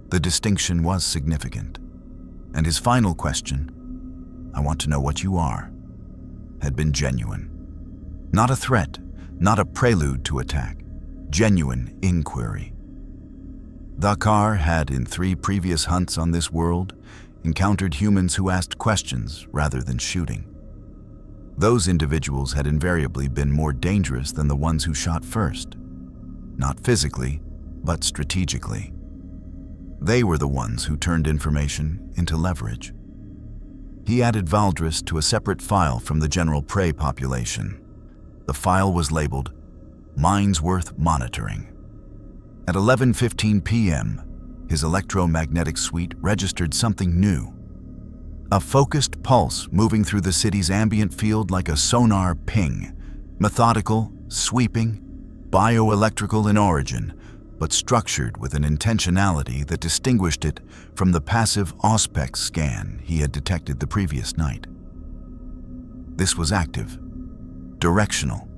The distinction was significant. And his final question, "I want to know what you are," had been genuine. Not a threat, not a prelude to attack, genuine inquiry. Dakar had, in 3 previous hunts on this world, encountered humans who asked questions rather than shooting. Those individuals had invariably been more dangerous than the ones who shot first. Not physically, but strategically. They were the ones who turned information into leverage. He added Vadrth to a separate file from the general prey population. The file was labeled Mines Worth Monitoring. At 11:15 p.m., his electromagnetic suite registered something new. A focused pulse moving through the city's ambient field like a sonar ping, methodical, sweeping, bioelectrical in origin, but structured with an intentionality that distinguished it from the passive auspex scan he had detected the previous night. This was active, directional.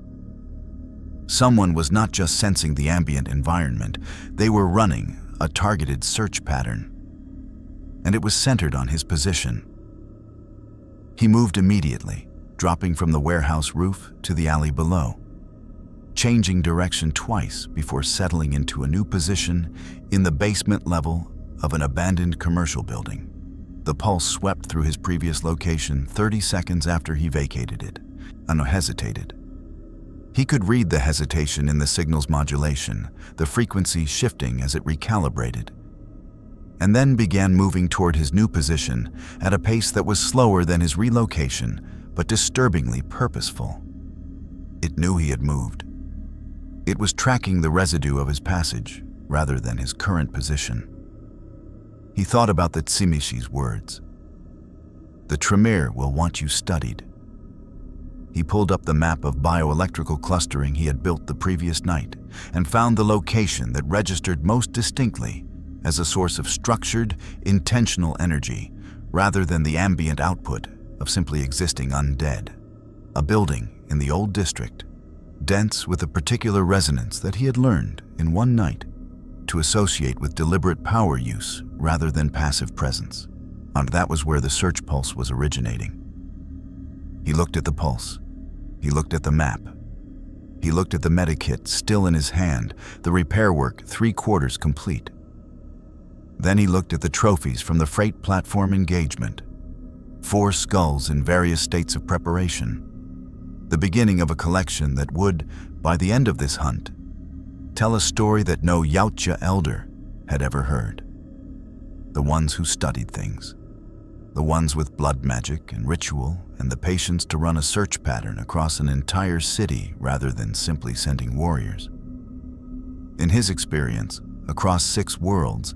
Someone was not just sensing the ambient environment, they were running a targeted search pattern. And it was centered on his position. He moved immediately, dropping from the warehouse roof to the alley below, changing direction twice before settling into a new position in the basement level of an abandoned commercial building. The pulse swept through his previous location 30 seconds after he vacated it, and hesitated. He could read the hesitation in the signal's modulation, the frequency shifting as it recalibrated, and then began moving toward his new position at a pace that was slower than his relocation, but disturbingly purposeful. It knew he had moved. It was tracking the residue of his passage rather than his current position. He thought about the Tsimishi's words. The Tremere will want you studied. He pulled up the map of bioelectrical clustering he had built the previous night and found the location that registered most distinctly as a source of structured, intentional energy rather than the ambient output of simply existing undead. A building in the old district, dense with a particular resonance that he had learned in one night to associate with deliberate power use rather than passive presence. And that was where the search pulse was originating. He looked at the pulse. He looked at the map. He looked at the medikit still in his hand, the repair work 3/4 complete. Then he looked at the trophies from the freight platform engagement. 4 skulls in various states of preparation. The beginning of a collection that would, by the end of this hunt, tell a story that no Yautja elder had ever heard. The ones who studied things. The ones with blood magic and ritual and the patience to run a search pattern across an entire city rather than simply sending warriors. In his experience, across 6 worlds,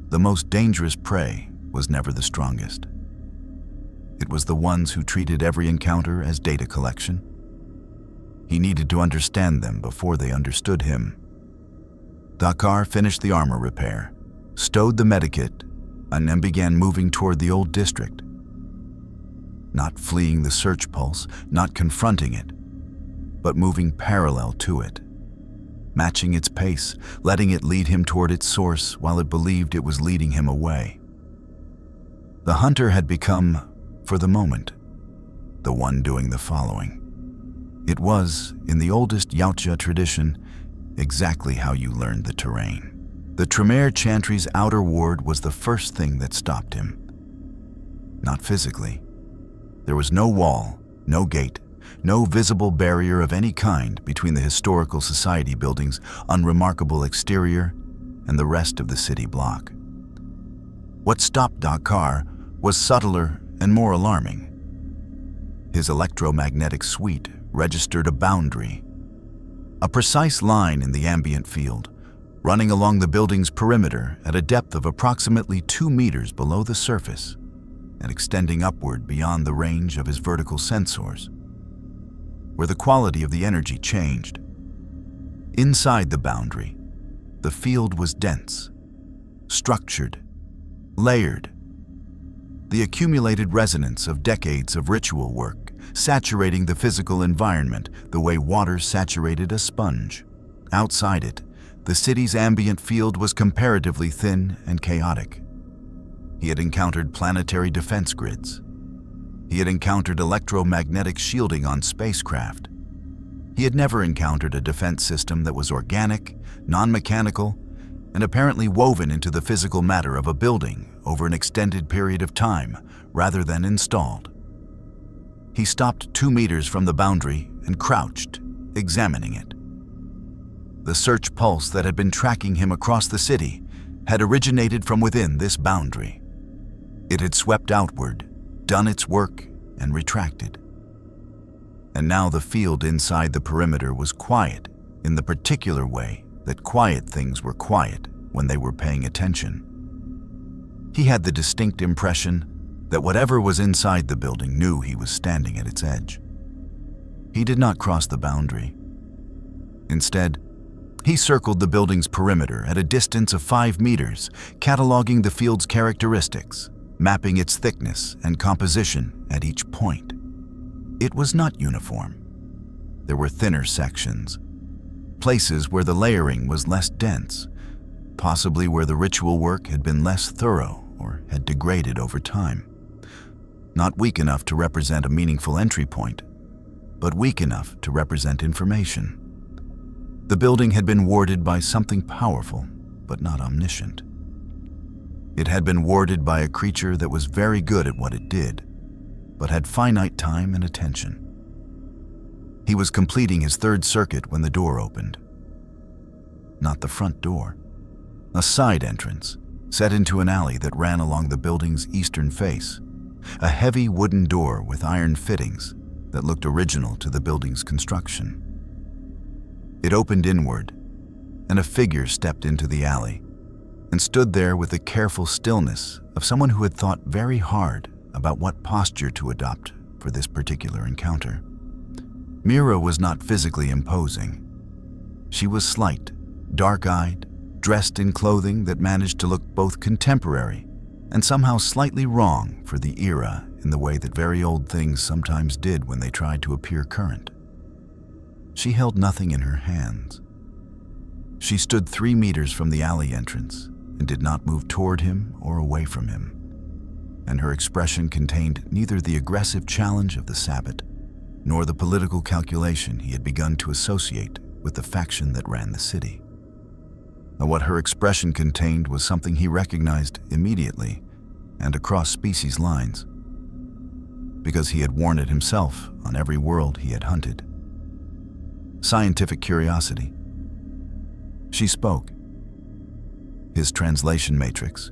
the most dangerous prey was never the strongest. It was the ones who treated every encounter as data collection. He needed to understand them before they understood him. Dakar finished the armor repair, stowed the medikit, and then began moving toward the old district. Not fleeing the search pulse, not confronting it, but moving parallel to it, matching its pace, letting it lead him toward its source while it believed it was leading him away. The hunter had become, for the moment, the one doing the following. It was, in the oldest Yautja tradition, exactly how you learned the terrain. The Tremere Chantry's outer ward was the first thing that stopped him. Not physically. There was no wall, no gate, no visible barrier of any kind between the historical society building's unremarkable exterior and the rest of the city block. What stopped Dakar was subtler and more alarming. His electromagnetic suite registered a boundary, a precise line in the ambient field, running along the building's perimeter at a depth of approximately 2 meters below the surface and extending upward beyond the range of his vertical sensors, where the quality of the energy changed. Inside the boundary, the field was dense, structured, layered. The accumulated resonance of decades of ritual work, saturating the physical environment the way water saturated a sponge. Outside it, the city's ambient field was comparatively thin and chaotic. He had encountered planetary defense grids. He had encountered electromagnetic shielding on spacecraft. He had never encountered a defense system that was organic, non-mechanical, and apparently woven into the physical matter of a building over an extended period of time rather than installed. He stopped 2 meters from the boundary and crouched, examining it. The search pulse that had been tracking him across the city had originated from within this boundary. It had swept outward, done its work, and retracted. And now the field inside the perimeter was quiet in the particular way that quiet things were quiet when they were paying attention. He had the distinct impression that whatever was inside the building knew he was standing at its edge. He did not cross the boundary. Instead, he circled the building's perimeter at a distance of 5 meters, cataloging the field's characteristics, mapping its thickness and composition at each point. It was not uniform. There were thinner sections, places where the layering was less dense, possibly where the ritual work had been less thorough or had degraded over time. Not weak enough to represent a meaningful entry point, but weak enough to represent information. The building had been warded by something powerful, but not omniscient. It had been warded by a creature that was very good at what it did, but had finite time and attention. He was completing his 3rd circuit when the door opened. Not the front door. A side entrance, set into an alley that ran along the building's eastern face. A heavy wooden door with iron fittings that looked original to the building's construction. It opened inward, and a figure stepped into the alley and stood there with the careful stillness of someone who had thought very hard about what posture to adopt for this particular encounter. Mira was not physically imposing. She was slight, dark-eyed, dressed in clothing that managed to look both contemporary and somehow slightly wrong for the era in the way that very old things sometimes did when they tried to appear current. She held nothing in her hands. She stood 3 meters from the alley entrance and did not move toward him or away from him, and her expression contained neither the aggressive challenge of the Sabbat nor the political calculation he had begun to associate with the faction that ran the city. What her expression contained was something he recognized immediately and across species lines, because he had worn it himself on every world he had hunted. Scientific curiosity. She spoke. His translation matrix,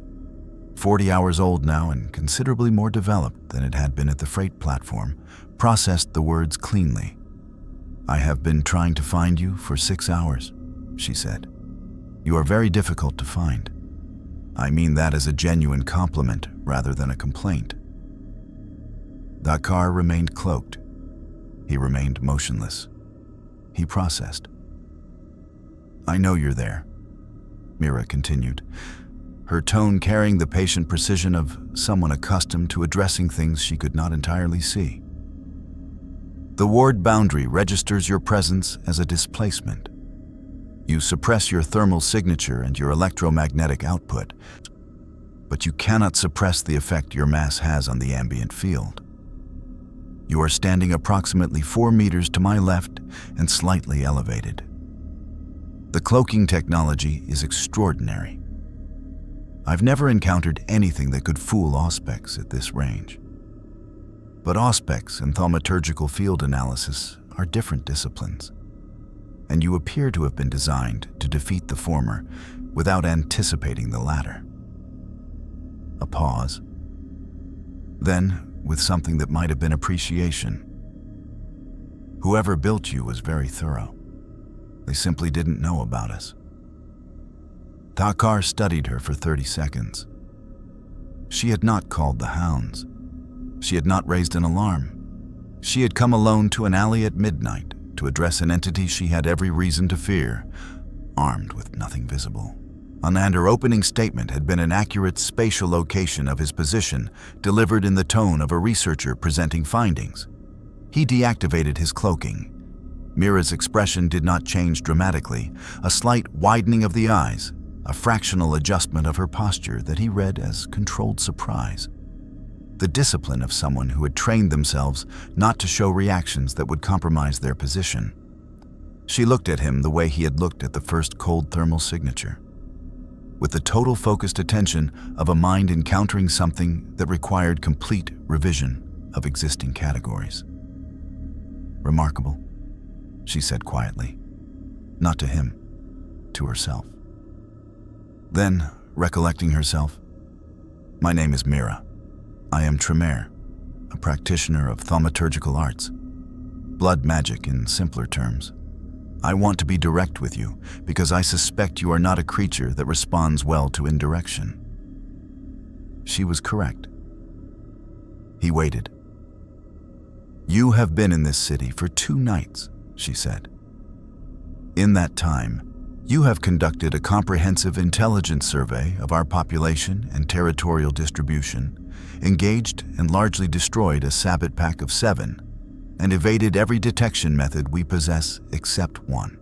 40 hours old now and considerably more developed than it had been at the freight platform, processed the words cleanly. "I have been trying to find you for 6 hours," she said. "You are very difficult to find. I mean that as a genuine compliment rather than a complaint." Dakar remained cloaked. He remained motionless. He processed. "I know you're there," Mira continued, her tone carrying the patient precision of someone accustomed to addressing things she could not entirely see. "The ward boundary registers your presence as a displacement. You suppress your thermal signature and your electromagnetic output, but you cannot suppress the effect your mass has on the ambient field. You are standing approximately 4 meters to my left and slightly elevated. The cloaking technology is extraordinary. I've never encountered anything that could fool auspex at this range. But auspex and thaumaturgical field analysis are different disciplines, and you appear to have been designed to defeat the former without anticipating the latter." A pause. Then, with something that might have been appreciation, "Whoever built you was very thorough. They simply didn't know about us." Dakar studied her for 30 seconds. She had not called the Hounds. She had not raised an alarm. She had come alone to an alley at midnight to address an entity she had every reason to fear, armed with nothing visible. And her opening statement had been an accurate spatial location of his position, delivered in the tone of a researcher presenting findings. He deactivated his cloaking. Mira's expression did not change dramatically, a slight widening of the eyes, a fractional adjustment of her posture that he read as controlled surprise. The discipline of someone who had trained themselves not to show reactions that would compromise their position. She looked at him the way he had looked at the first cold thermal signature, with the total focused attention of a mind encountering something that required complete revision of existing categories. Remarkable, she said quietly. Not to him, to herself. Then, recollecting herself, my name is Mira. I am Tremere, a practitioner of thaumaturgical arts. Blood magic in simpler terms. I want to be direct with you because I suspect you are not a creature that responds well to indirection. She was correct. He waited. You have been in this city for 2 nights, she said. In that time, you have conducted a comprehensive intelligence survey of our population and territorial distribution, engaged and largely destroyed a Sabbat pack of 7, and evaded every detection method we possess except one.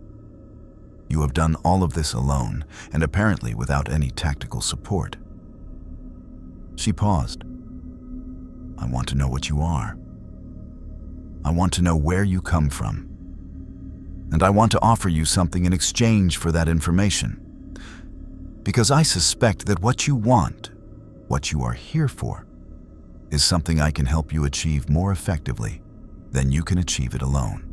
You have done all of this alone, and apparently without any tactical support. She paused. I want to know what you are. I want to know where you come from. And I want to offer you something in exchange for that information. Because I suspect that what you want, what you are here for, is something I can help you achieve more effectively than you can achieve it alone.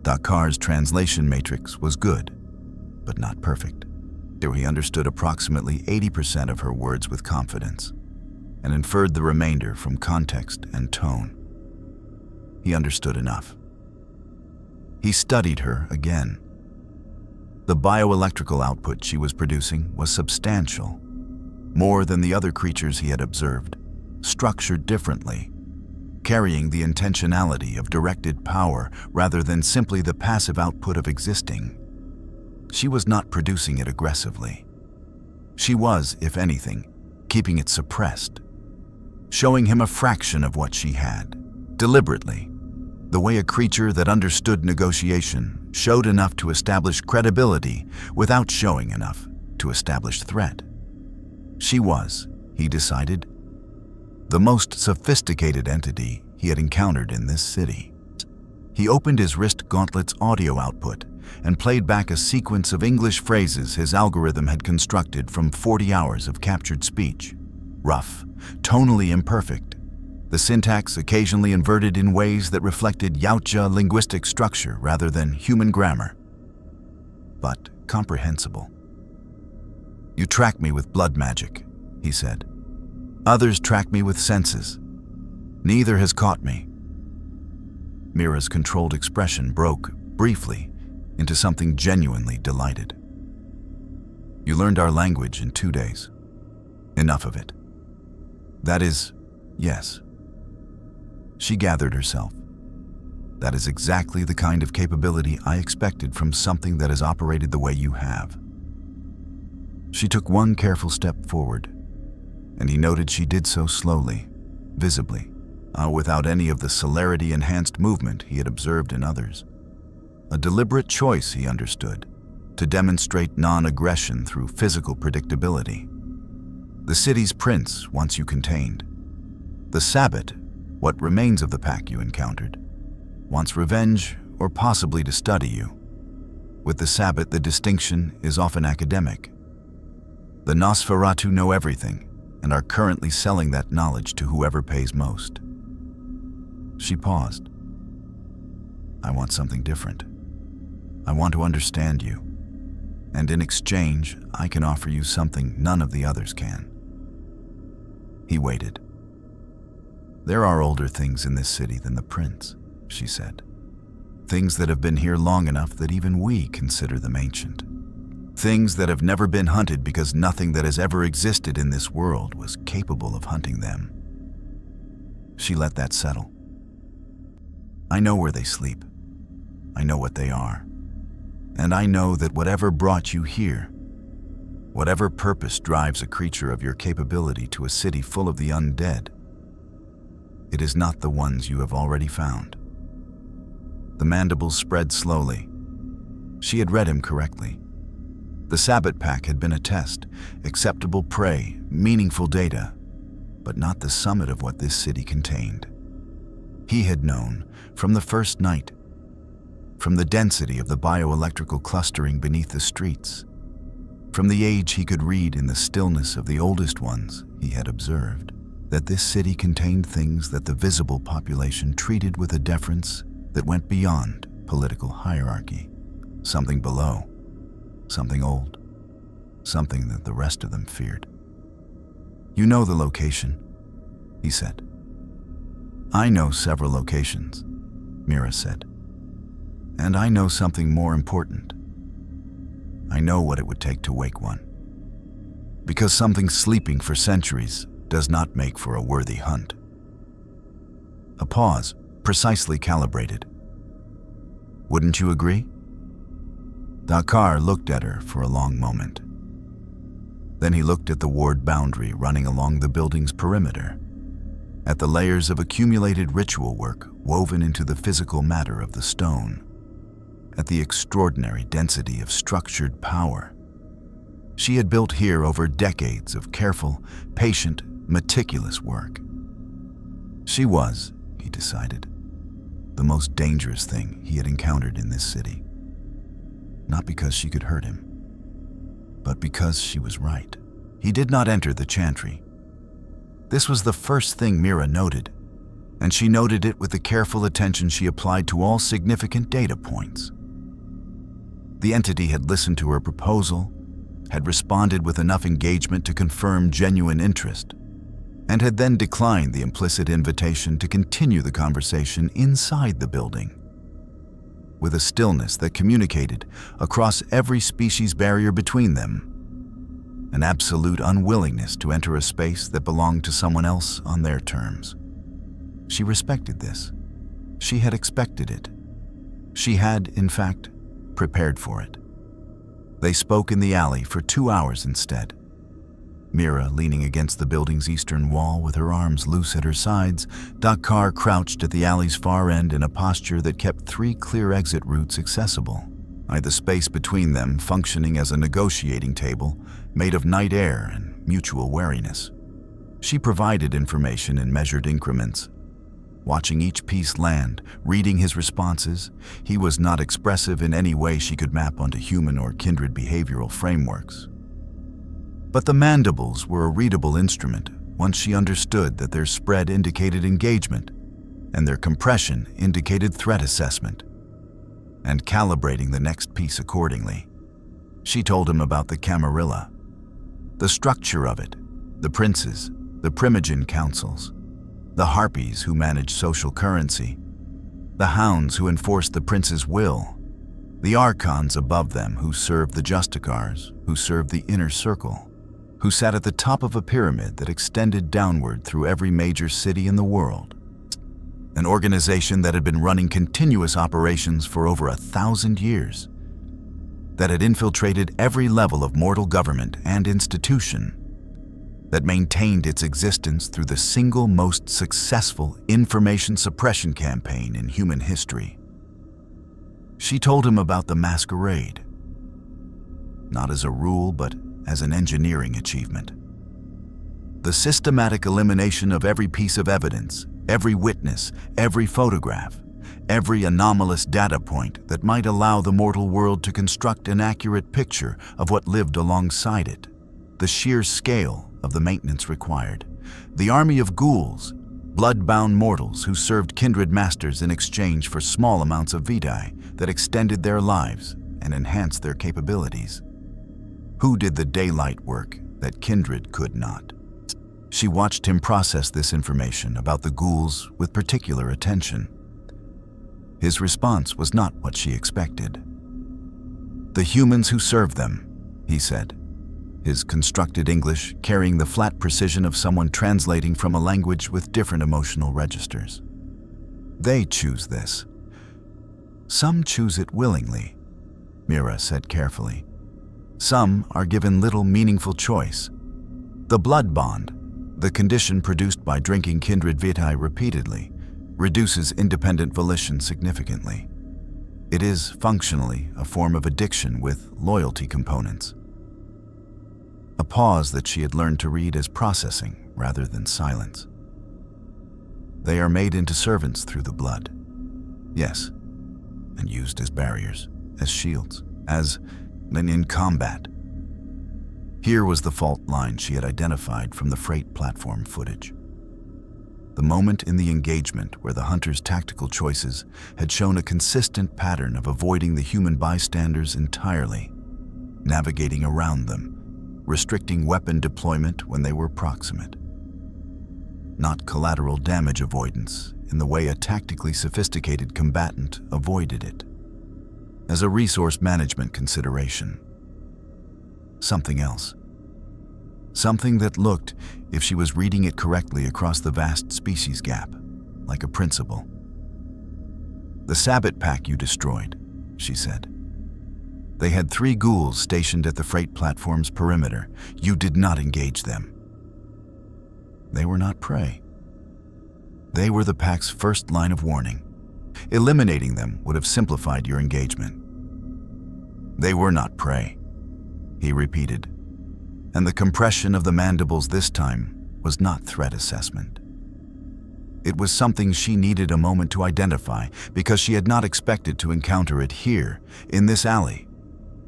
Dakar's translation matrix was good, but not perfect. Though he understood approximately 80% of her words with confidence, and inferred the remainder from context and tone. He understood enough. He studied her again. The bioelectrical output she was producing was substantial, more than the other creatures he had observed, structured differently, carrying the intentionality of directed power rather than simply the passive output of existing. She was not producing it aggressively. She was, if anything, keeping it suppressed, showing him a fraction of what she had, deliberately, the way a creature that understood negotiation showed enough to establish credibility without showing enough to establish threat. She was, he decided, the most sophisticated entity he had encountered in this city. He opened his wrist gauntlet's audio output and played back a sequence of English phrases his algorithm had constructed from 40 hours of captured speech. Rough, tonally imperfect, the syntax occasionally inverted in ways that reflected Yautja linguistic structure rather than human grammar, but comprehensible. You track me with blood magic, he said. Others track me with senses. Neither has caught me. Mira's controlled expression broke, briefly, into something genuinely delighted. You learned our language in 2 days. Enough of it. That is, yes. She gathered herself. That is exactly the kind of capability I expected from something that has operated the way you have. She took one careful step forward, and he noted she did so slowly, visibly, without any of the celerity-enhanced movement he had observed in others. A deliberate choice, he understood, to demonstrate non-aggression through physical predictability. The city's prince once you contained. The Sabbat, what remains of the pack you encountered, wants revenge or possibly to study you. With the Sabbat, the distinction is often academic. The Nosferatu know everything and are currently selling that knowledge to whoever pays most. She paused. I want something different. I want to understand you, and in exchange, I can offer you something none of the others can. He waited. There are older things in this city than the prince, she said. Things that have been here long enough that even we consider them ancient. Things that have never been hunted because nothing that has ever existed in this world was capable of hunting them. She let that settle. I know where they sleep. I know what they are. And I know that whatever brought you here, whatever purpose drives a creature of your capability to a city full of the undead, it is not the ones you have already found. The mandibles spread slowly. She had read him correctly. The Sabbat pack had been a test, acceptable prey, meaningful data, but not the summit of what this city contained. He had known, from the first night, from the density of the bioelectrical clustering beneath the streets, from the age he could read in the stillness of the oldest ones he had observed, that this city contained things that the visible population treated with a deference that went beyond political hierarchy, something below, something old, something that the rest of them feared. "You know the location," he said. "I know several locations," Mira said. "And I know something more important. I know what it would take to wake one. Because something sleeping for centuries does not make for a worthy hunt." A pause, precisely calibrated. "Wouldn't you agree?" Dakar looked at her for a long moment. Then he looked at the ward boundary running along the building's perimeter, at the layers of accumulated ritual work woven into the physical matter of the stone, at the extraordinary density of structured power she had built here over decades of careful, patient, meticulous work. She was, he decided, the most dangerous thing he had encountered in this city. Not because she could hurt him, but because she was right. He did not enter the chantry. This was the first thing Mira noted, and she noted it with the careful attention she applied to all significant data points. The entity had listened to her proposal, had responded with enough engagement to confirm genuine interest, and had then declined the implicit invitation to continue the conversation inside the building. With a stillness that communicated across every species barrier between them, an absolute unwillingness to enter a space that belonged to someone else on their terms. She respected this. She had expected it. She had, in fact, prepared for it. They spoke in the alley for 2 hours instead. Mira leaning against the building's eastern wall with her arms loose at her sides, Dakar crouched at the alley's far end in a posture that kept 3 clear exit routes accessible, the space between them functioning as a negotiating table made of night air and mutual wariness. She provided information in measured increments. Watching each piece land, reading his responses, he was not expressive in any way she could map onto human or kindred behavioral frameworks. But the mandibles were a readable instrument once she understood that their spread indicated engagement and their compression indicated threat assessment, and calibrating the next piece accordingly. She told him about the Camarilla, the structure of it, the princes, the primogen councils, the harpies who manage social currency, the hounds who enforce the prince's will, the archons above them who served the justicars, who served the inner circle, who sat at the top of a pyramid that extended downward through every major city in the world. An organization that had been running continuous operations for over 1,000 years, that had infiltrated every level of mortal government and institution, that maintained its existence through the single most successful information suppression campaign in human history. She told him about the Masquerade, not as a rule, but as an engineering achievement. The systematic elimination of every piece of evidence, every witness, every photograph, every anomalous data point that might allow the mortal world to construct an accurate picture of what lived alongside it. The sheer scale of the maintenance required. The army of ghouls, blood-bound mortals who served kindred masters in exchange for small amounts of vitae that extended their lives and enhanced their capabilities. Who did the daylight work that kindred could not? She watched him process this information about the ghouls with particular attention. His response was not what she expected. "The humans who serve them," he said, his constructed English carrying the flat precision of someone translating from a language with different emotional registers. "They choose this. Some choose it willingly," Mira said carefully. "Some are given little meaningful choice. The blood bond, the condition produced by drinking kindred vitae repeatedly, reduces independent volition significantly. It is functionally a form of addiction with loyalty components." A pause that she had learned to read as processing rather than silence. "They are made into servants through the blood. Yes, and used as barriers, as shields, as in combat." Here was the fault line she had identified from the freight platform footage. the moment in the engagement where the hunter's tactical choices had shown a consistent pattern of avoiding the human bystanders entirely, navigating around them, restricting weapon deployment when they were proximate. Not collateral damage avoidance in the way a tactically sophisticated combatant avoided it. As a resource management consideration. Something else. Something that looked, if she was reading it correctly across the vast species gap, like a principle. "The Sabbat pack you destroyed," she said. "They had 3 ghouls stationed at the freight platform's perimeter. You did not engage them." They were not prey. They were the pack's first line of warning. Eliminating them would have simplified your engagement. "They were not prey," he repeated, and the compression of the mandibles this time was not threat assessment. It was something she needed a moment to identify because she had not expected to encounter it here, in this alley,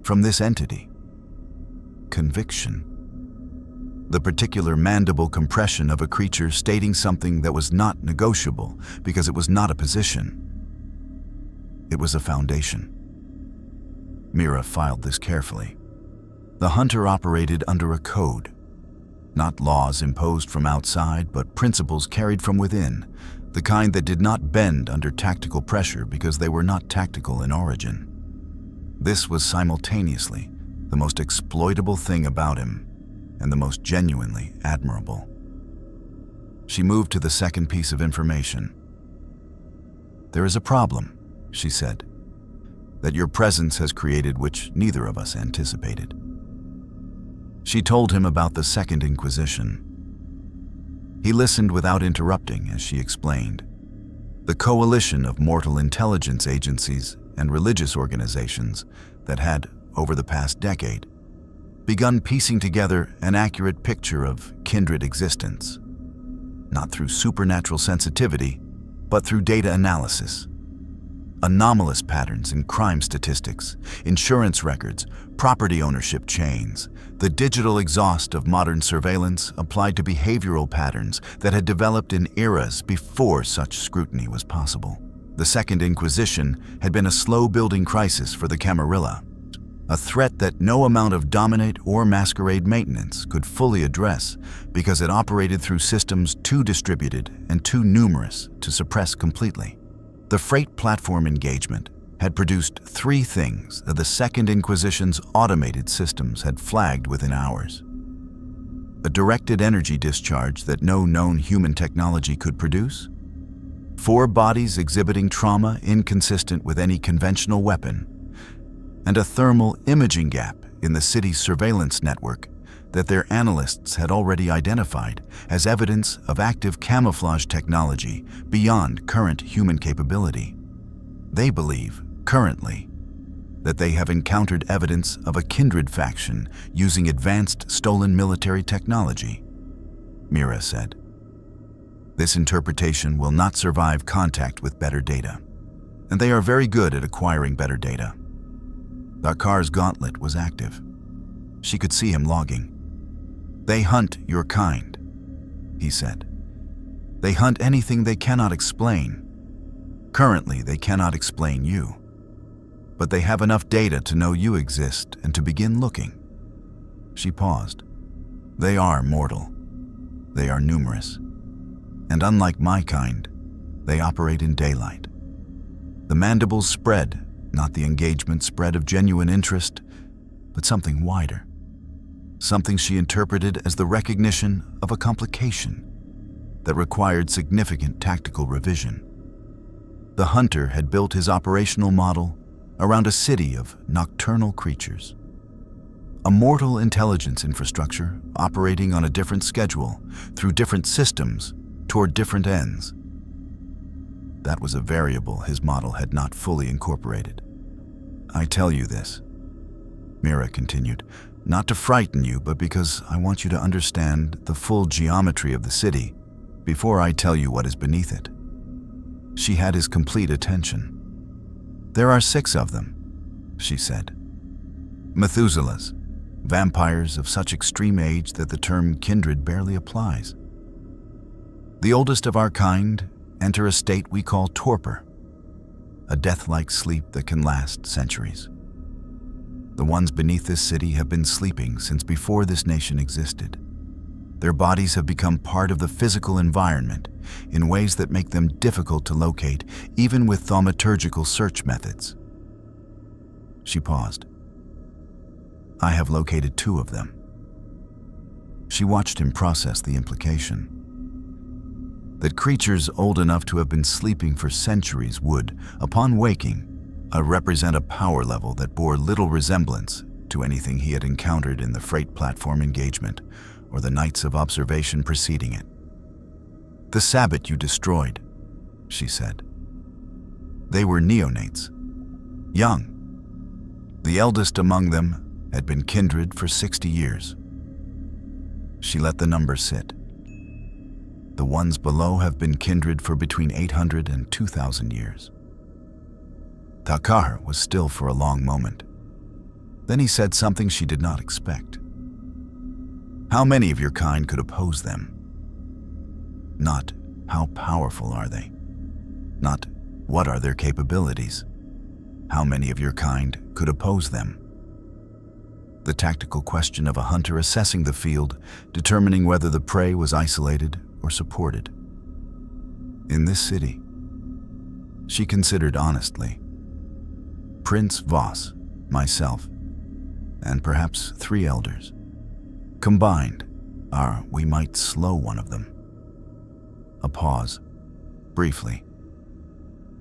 from this entity. Conviction. The particular mandible compression of a creature stating something that was not negotiable because it was not a position. It was a foundation. Mira filed this carefully. The hunter operated under a code. Not laws imposed from outside, but principles carried from within, the kind that did not bend under tactical pressure because they were not tactical in origin. This was simultaneously the most exploitable thing about him and the most genuinely admirable. She moved to the second piece of information. "There is a problem," she said, "that your presence has created which neither of us anticipated." She told him about the Second Inquisition. He listened without interrupting as she explained. The coalition of mortal intelligence agencies and religious organizations that had, over the past decade, begun piecing together an accurate picture of kindred existence, not through supernatural sensitivity, but through data analysis. Anomalous patterns in crime statistics, insurance records, property ownership chains, the digital exhaust of modern surveillance applied to behavioral patterns that had developed in eras before such scrutiny was possible. The Second Inquisition had been a slow-building crisis for the Camarilla, a threat that no amount of dominate or masquerade maintenance could fully address because it operated through systems too distributed and too numerous to suppress completely. The freight platform engagement had produced 3 things that the Second Inquisition's automated systems had flagged within hours. A directed energy discharge that no known human technology could produce, 4 bodies exhibiting trauma inconsistent with any conventional weapon, and a thermal imaging gap in the city's surveillance network that their analysts had already identified as evidence of active camouflage technology beyond current human capability. They believe, currently, that they have encountered evidence of a Kindred faction using advanced stolen military technology, Mira said. This interpretation will not survive contact with better data, and they are very good at acquiring better data. Dakar's gauntlet was active. She could see him logging. "They hunt your kind," he said. "They hunt anything they cannot explain. Currently, they cannot explain you. But they have enough data to know you exist and to begin looking." She paused. "They are mortal. They are numerous. And unlike my kind, they operate in daylight. The mandibles spread, not the engagement spread of genuine interest, but something wider. Something she interpreted as the recognition of a complication that required significant tactical revision. The hunter had built his operational model around a city of nocturnal creatures. A mortal intelligence infrastructure operating on a different schedule, through different systems, toward different ends. That was a variable his model had not fully incorporated. "I tell you this," Mira continued, "not to frighten you, but because I want you to understand the full geometry of the city before I tell you what is beneath it." She had his complete attention. "There are 6 of them," she said. "Methuselahs, vampires of such extreme age that the term kindred barely applies. The oldest of our kind enter a state we call torpor, a death-like sleep that can last centuries. The ones beneath this city have been sleeping since before this nation existed. Their bodies have become part of the physical environment in ways that make them difficult to locate, even with thaumaturgical search methods. She paused. I have located 2 of them. She watched him process the implication. That creatures old enough to have been sleeping for centuries would, upon waking, represent a power level that bore little resemblance to anything he had encountered in the freight platform engagement or the nights of observation preceding it. The Sabbat you destroyed, she said. They were neonates, young. The eldest among them had been Kindred for 60 years. She let the number sit. The ones below have been Kindred for between 800 and 2,000 years. Takar was still for a long moment. Then he said something she did not expect. How many of your kind could oppose them? Not how powerful are they? Not what are their capabilities? How many of your kind could oppose them? The tactical question of a hunter assessing the field, determining whether the prey was isolated or supported. In this city, she considered honestly, Prince Voss, myself, and perhaps 3 elders. Combined, we might slow one of them. A pause, briefly.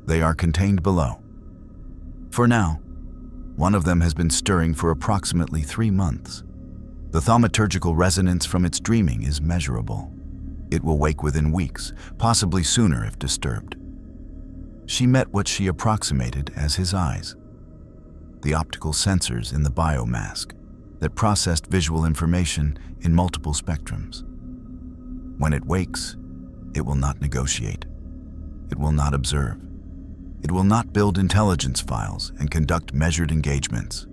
They are contained below. For now, one of them has been stirring for approximately 3 months. The thaumaturgical resonance from its dreaming is measurable. It will wake within weeks, possibly sooner if disturbed. She met what she approximated as his eyes, the optical sensors in the biomask that processed visual information in multiple spectrums. When it wakes, it will not negotiate. It will not observe. It will not build intelligence files and conduct measured engagements.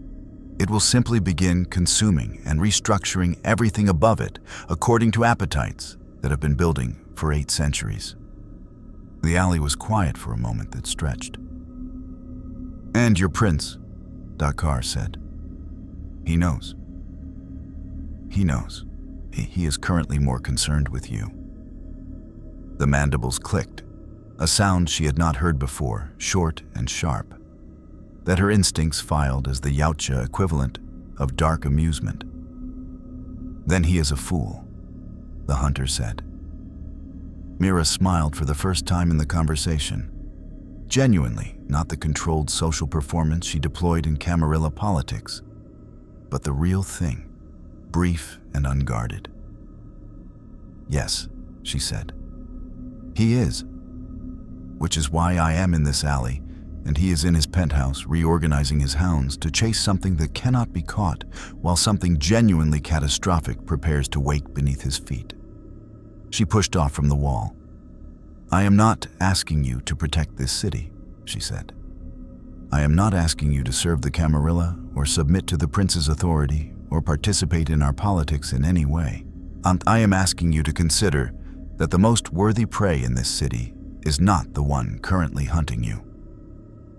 It will simply begin consuming and restructuring everything above it according to appetites that have been building for 8 centuries. The alley was quiet for a moment that stretched. And your prince, Dakar said. He knows. He knows. He is currently more concerned with you. The mandibles clicked, a sound she had not heard before, short and sharp, that her instincts filed as the Yautja equivalent of dark amusement. Then he is a fool, the hunter said. Mira smiled for the first time in the conversation. Genuinely, not the controlled social performance she deployed in Camarilla politics, but the real thing, brief and unguarded. Yes, she said. He is. Which is why I am in this alley, and he is in his penthouse reorganizing his hounds to chase something that cannot be caught, while something genuinely catastrophic prepares to wake beneath his feet. She pushed off from the wall. I am not asking you to protect this city, she said. I am not asking you to serve the Camarilla or submit to the prince's authority or participate in our politics in any way. I am asking you to consider that the most worthy prey in this city is not the one currently hunting you.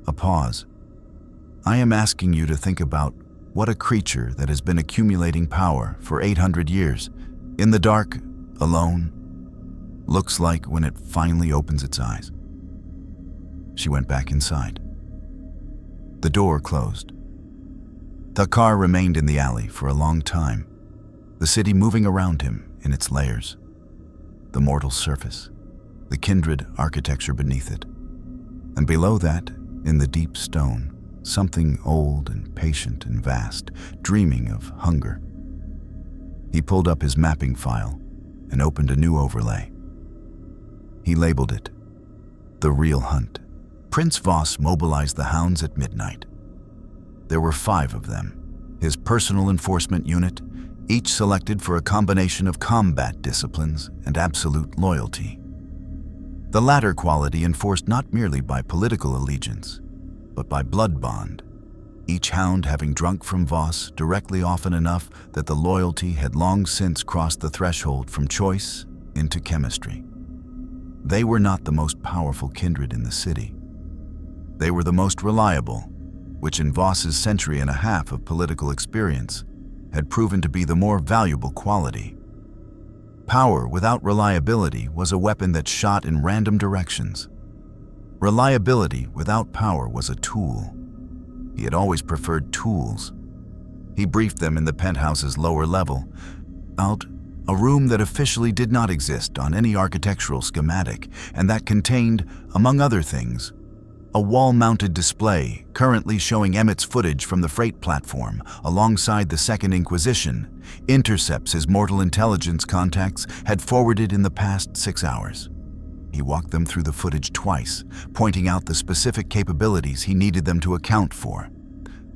A pause. I am asking you to think about what a creature that has been accumulating power for 800 years, in the dark, alone, looks like when it finally opens its eyes. She went back inside. The door closed. The car remained in the alley for a long time, the city moving around him in its layers. The mortal surface, the kindred architecture beneath it, and below that, in the deep stone, something old and patient and vast, dreaming of hunger. He pulled up his mapping file and opened a new overlay. He labeled it, The Real Hunt. Prince Voss mobilized the Hounds at midnight. There were 5 of them, his personal enforcement unit, each selected for a combination of combat disciplines and absolute loyalty. The latter quality enforced not merely by political allegiance, but by blood bond, each hound having drunk from Voss directly often enough that the loyalty had long since crossed the threshold from choice into chemistry. They were not the most powerful kindred in the city. They were the most reliable, which in Voss's century and a half of political experience had proven to be the more valuable quality. Power without reliability was a weapon that shot in random directions. Reliability without power was a tool. He had always preferred tools. He briefed them in the penthouse's lower level, out a room that officially did not exist on any architectural schematic, and that contained, among other things, a wall-mounted display currently showing Emmett's footage from the freight platform alongside the Second Inquisition, intercepts his mortal intelligence contacts had forwarded in the past 6 hours. He walked them through the footage twice, pointing out the specific capabilities he needed them to account for.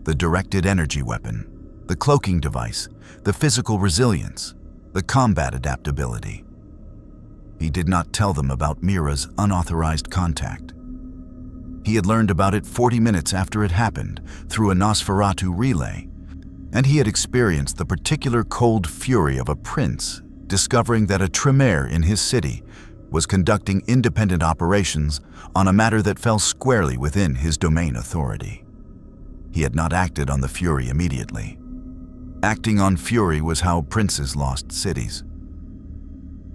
The directed energy weapon, the cloaking device, the physical resilience, the combat adaptability. He did not tell them about Mira's unauthorized contact. He had learned about it 40 minutes after it happened through a Nosferatu relay, and he had experienced the particular cold fury of a prince discovering that a Tremere in his city was conducting independent operations on a matter that fell squarely within his domain authority. He had not acted on the fury immediately. Acting on fury was how princes lost cities.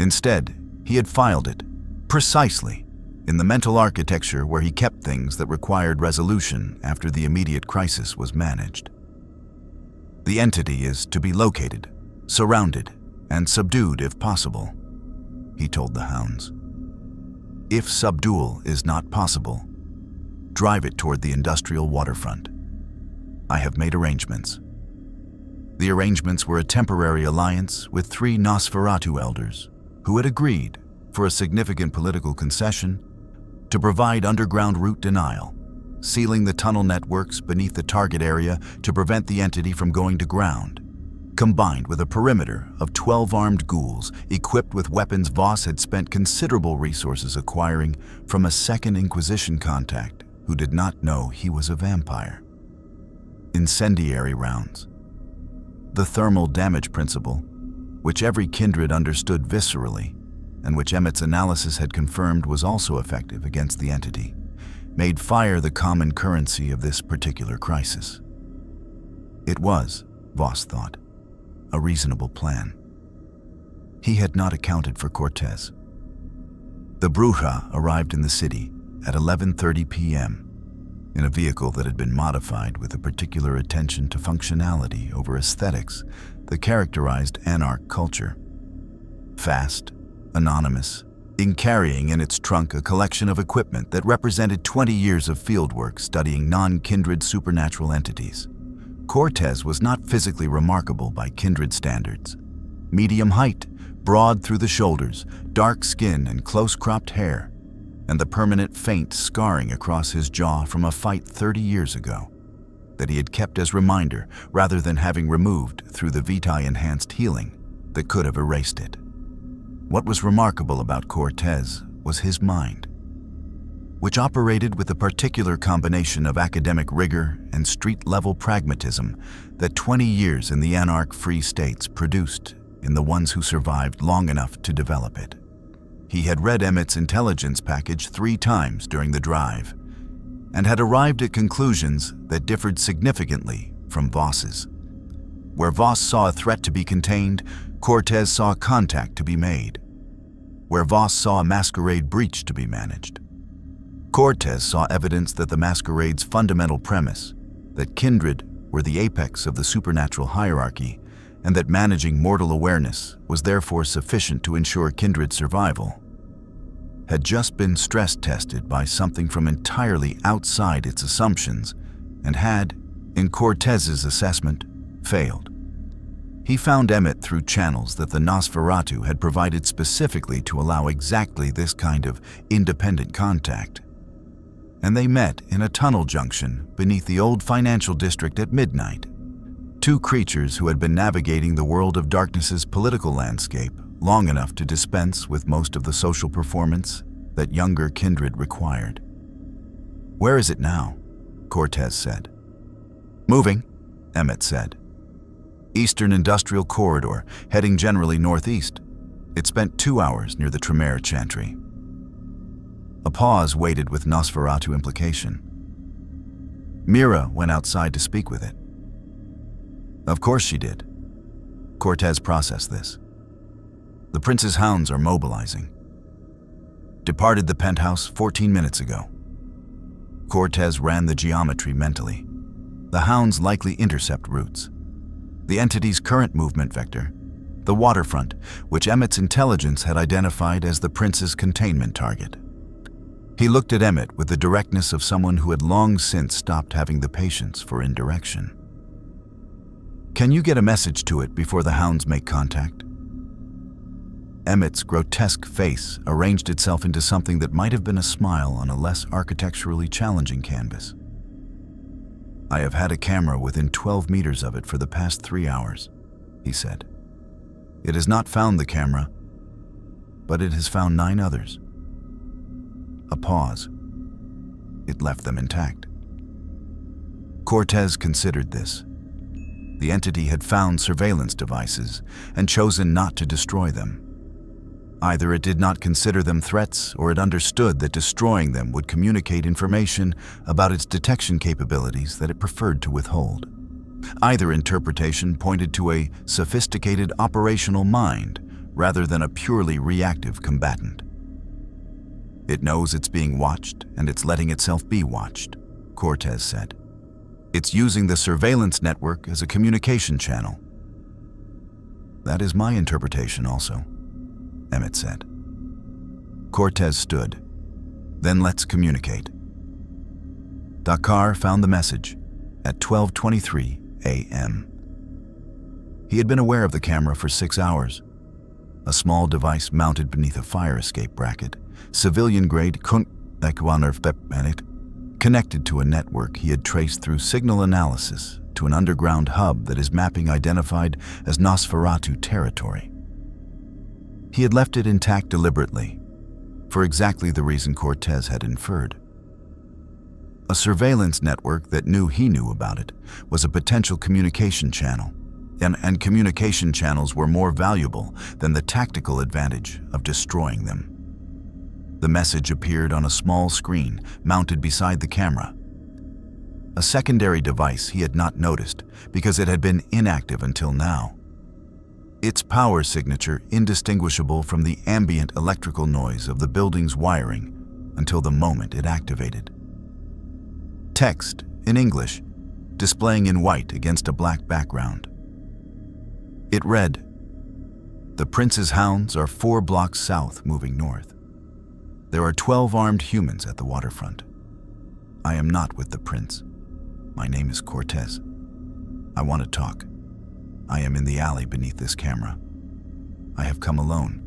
Instead, he had filed it, precisely, in the mental architecture where he kept things that required resolution after the immediate crisis was managed. The entity is to be located, surrounded, and subdued if possible, he told the Hounds. If subdual is not possible, drive it toward the industrial waterfront. I have made arrangements. The arrangements were a temporary alliance with 3 Nosferatu elders who had agreed, for a significant political concession, to provide underground route denial, sealing the tunnel networks beneath the target area to prevent the entity from going to ground, combined with a perimeter of 12 armed ghouls equipped with weapons Voss had spent considerable resources acquiring from a Second Inquisition contact who did not know he was a vampire. Incendiary rounds. The thermal damage principle, which every kindred understood viscerally, and which Emmett's analysis had confirmed was also effective against the entity, made fire the common currency of this particular crisis. It was, Voss thought, a reasonable plan. He had not accounted for Cortez. The Brujah arrived in the city at 11:30 p.m. in a vehicle that had been modified with a particular attention to functionality over aesthetics that characterized Anarch culture. Fast, anonymous, in carrying in its trunk a collection of equipment that represented 20 years of fieldwork studying non-kindred supernatural entities. Cortez was not physically remarkable by kindred standards. Medium height, broad through the shoulders, dark skin and close-cropped hair, and the permanent faint scarring across his jaw from a fight 30 years ago that he had kept as reminder rather than having removed through the Vitae-enhanced healing that could have erased it. What was remarkable about Cortez was his mind, which operated with a particular combination of academic rigor and street-level pragmatism that 20 years in the Anarch Free States produced in the ones who survived long enough to develop it. He had read Emmett's intelligence package 3 times during the drive and had arrived at conclusions that differed significantly from Voss's. Where Voss saw a threat to be contained, Cortez saw contact to be made. Where Voss saw a masquerade breach to be managed, Cortez saw evidence that the masquerade's fundamental premise, that kindred were the apex of the supernatural hierarchy, and that managing mortal awareness was therefore sufficient to ensure kindred survival, had just been stress-tested by something from entirely outside its assumptions and had, in Cortez's assessment, failed. He found Emmett through channels that the Nosferatu had provided specifically to allow exactly this kind of independent contact, and they met in a tunnel junction beneath the old financial district at midnight. 2 creatures who had been navigating the world of darkness's political landscape long enough to dispense with most of the social performance that younger kindred required. "Where is it now?" Cortez said. "Moving," Emmett said. "Eastern Industrial Corridor, heading generally northeast. It spent 2 hours near the Tremere Chantry." A pause waited with Nosferatu implication. Mira went outside to speak with it. Of course she did. Cortez processed this. The prince's hounds are mobilizing. Departed the penthouse 14 minutes ago. Cortez ran the geometry mentally. The hounds likely intercept routes. The entity's current movement vector, the waterfront, which Emmett's intelligence had identified as the prince's containment target. He looked at Emmett with the directness of someone who had long since stopped having the patience for indirection. Can you get a message to it before the hounds make contact? Emmett's grotesque face arranged itself into something that might have been a smile on a less architecturally challenging canvas. I have had a camera within 12 meters of it for the past 3 hours, he said. It has not found the camera, but it has found 9 others. A pause. It left them intact. Cortez considered this. The entity had found surveillance devices and chosen not to destroy them. Either it did not consider them threats, or it understood that destroying them would communicate information about its detection capabilities that it preferred to withhold. Either interpretation pointed to a sophisticated operational mind rather than a purely reactive combatant. It knows it's being watched, and it's letting itself be watched, Cortez said. It's using the surveillance network as a communication channel. That is my interpretation also, Emmett said. Cortez stood. Then let's communicate. Dakar found the message at 12:23 a.m. He had been aware of the camera for 6 hours. A small device mounted beneath a fire escape bracket, civilian-grade connected to a network he had traced through signal analysis to an underground hub that his mapping identified as Nosferatu territory. He had left it intact deliberately, for exactly the reason Cortez had inferred. A surveillance network that knew he knew about it was a potential communication channel, and communication channels were more valuable than the tactical advantage of destroying them. The message appeared on a small screen mounted beside the camera. A secondary device he had not noticed because it had been inactive until now. Its power signature indistinguishable from the ambient electrical noise of the building's wiring until the moment it activated. Text in English, displaying in white against a black background. It read, "The Prince's hounds are 4 blocks south moving north. There are 12 armed humans at the waterfront. I am not with the prince. My name is Cortez. I want to talk. I am in the alley beneath this camera. I have come alone.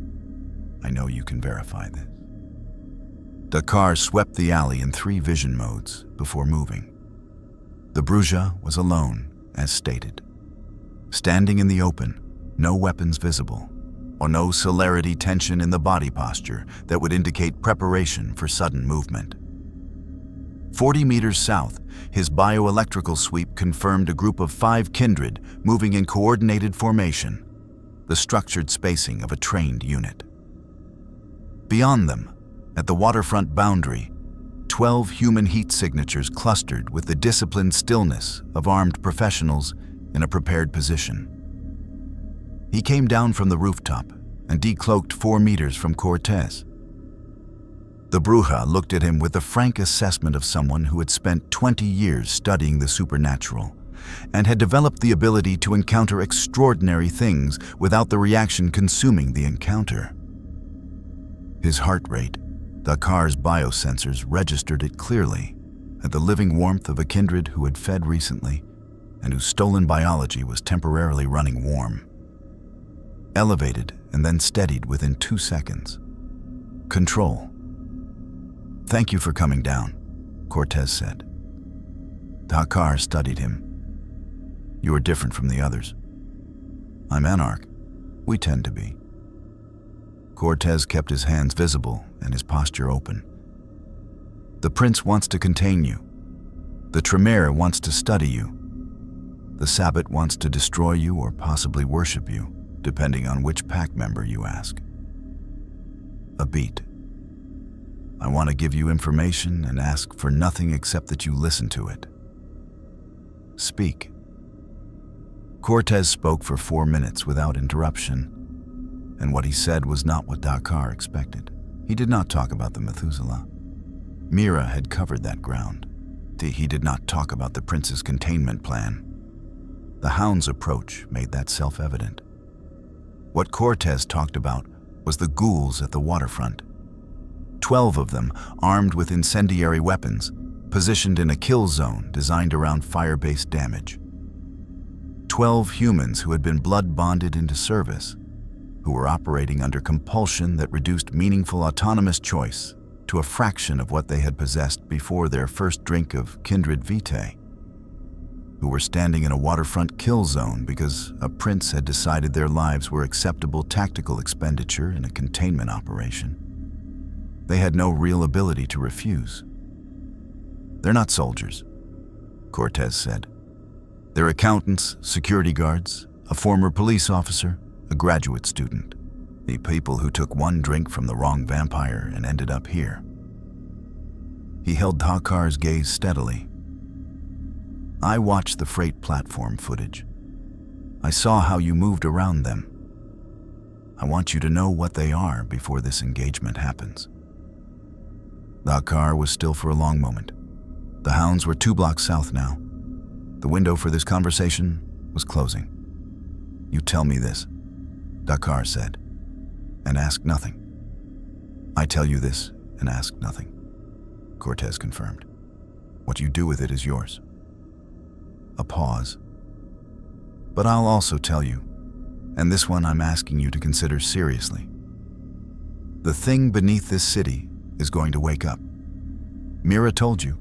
I know you can verify this." Dakar swept the alley in 3 vision modes before moving. The Brujah was alone, as stated. Standing in the open, no weapons visible, or no celerity tension in the body posture that would indicate preparation for sudden movement. 40 meters south, his bioelectrical sweep confirmed a group of 5 Kindred moving in coordinated formation, the structured spacing of a trained unit. Beyond them, at the waterfront boundary, 12 human heat signatures clustered with the disciplined stillness of armed professionals in a prepared position. He came down from the rooftop and decloaked 4 meters from Cortez. The Brujah looked at him with the frank assessment of someone who had spent 20 years studying the supernatural and had developed the ability to encounter extraordinary things without the reaction consuming the encounter. His heart rate, Dakar's biosensors registered it clearly at the living warmth of a kindred who had fed recently and whose stolen biology was temporarily running warm. Elevated and then steadied within 2 seconds. Control. "Thank you for coming down," Cortez said. Dakar studied him. "You are different from the others." "I'm Anarch. We tend to be." Cortez kept his hands visible and his posture open. "The prince wants to contain you. The Tremere wants to study you. The Sabbat wants to destroy you or possibly worship you, depending on which pack member you ask." A beat. I want to give you information and ask for nothing except that you listen to it. Speak." Cortez spoke for 4 minutes without interruption, and what he said was not what Dakar expected. He did not talk about the Methuselah. Mira had covered that ground. He did not talk about the prince's containment plan. The Hounds' approach made that self-evident. What Cortez talked about was the ghouls at the waterfront. 12 of them, armed with incendiary weapons, positioned in a kill zone designed around fire-based damage. 12 humans who had been blood-bonded into service, who were operating under compulsion that reduced meaningful autonomous choice to a fraction of what they had possessed before their first drink of Kindred vitae, who were standing in a waterfront kill zone because a prince had decided their lives were acceptable tactical expenditure in a containment operation. They had no real ability to refuse. "They're not soldiers," Cortez said. "They're accountants, security guards, a former police officer, a graduate student. The people who took one drink from the wrong vampire and ended up here." He held Dakar's gaze steadily. "I watched the freight platform footage. I saw how you moved around them. I want you to know what they are before this engagement happens." Dakar was still for a long moment. The Hounds were 2 blocks south now. The window for this conversation was closing. "You tell me this," Dakar said, "and ask nothing." "I tell you this and ask nothing," Cortez confirmed. "What you do with it is yours." A pause. "But I'll also tell you, and this one I'm asking you to consider seriously. The thing beneath this city is going to wake up. Mira told you.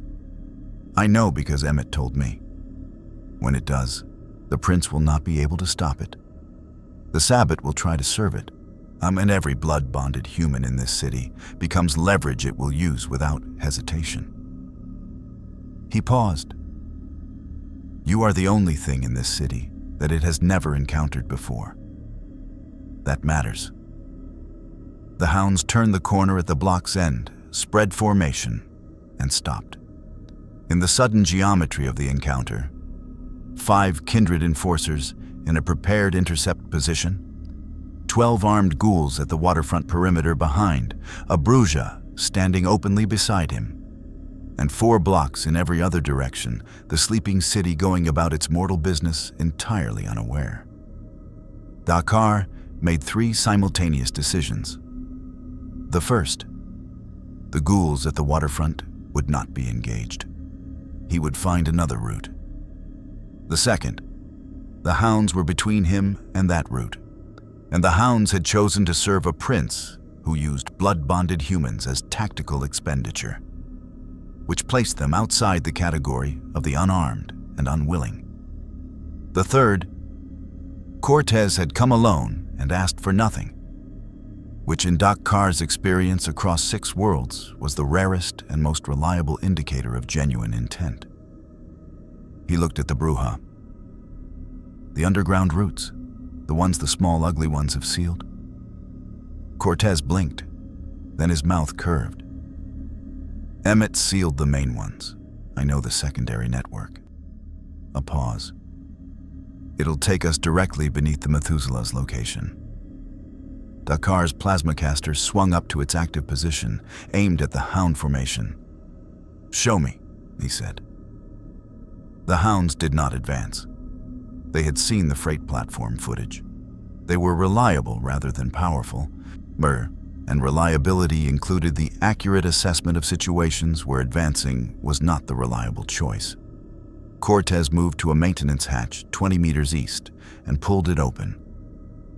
I know because Emmett told me. When it does, the prince will not be able to stop it. The Sabbat will try to serve it. And every blood-bonded human in this city becomes leverage it will use without hesitation." He paused. "You are the only thing in this city that it has never encountered before. That matters." The Hounds turned the corner at the block's end, spread formation, and stopped. In the sudden geometry of the encounter, 5 Kindred enforcers in a prepared intercept position, 12 armed ghouls at the waterfront perimeter behind, a Brujah standing openly beside him, and 4 blocks in every other direction, the sleeping city going about its mortal business entirely unaware. Dakar made 3 simultaneous decisions. The first, the ghouls at the waterfront would not be engaged. He would find another route. The second, the Hounds were between him and that route, and the Hounds had chosen to serve a prince who used blood-bonded humans as tactical expenditure, which placed them outside the category of the unarmed and unwilling. The third, Cortez had come alone and asked for nothing, which in Dakar's experience across 6 worlds was the rarest and most reliable indicator of genuine intent. He looked at the Brujah. "The underground routes, the ones the small ugly ones have sealed?" Cortez blinked, then his mouth curved. "Emmett sealed the main ones. I know the secondary network." A pause. "It'll take us directly beneath the Methuselah's location." Dakar's plasmacaster swung up to its active position, aimed at the Hound formation. "Show me," he said. The Hounds did not advance. They had seen the freight platform footage. They were reliable rather than powerful, and reliability included the accurate assessment of situations where advancing was not the reliable choice. Cortez moved to a maintenance hatch 20 meters east and pulled it open.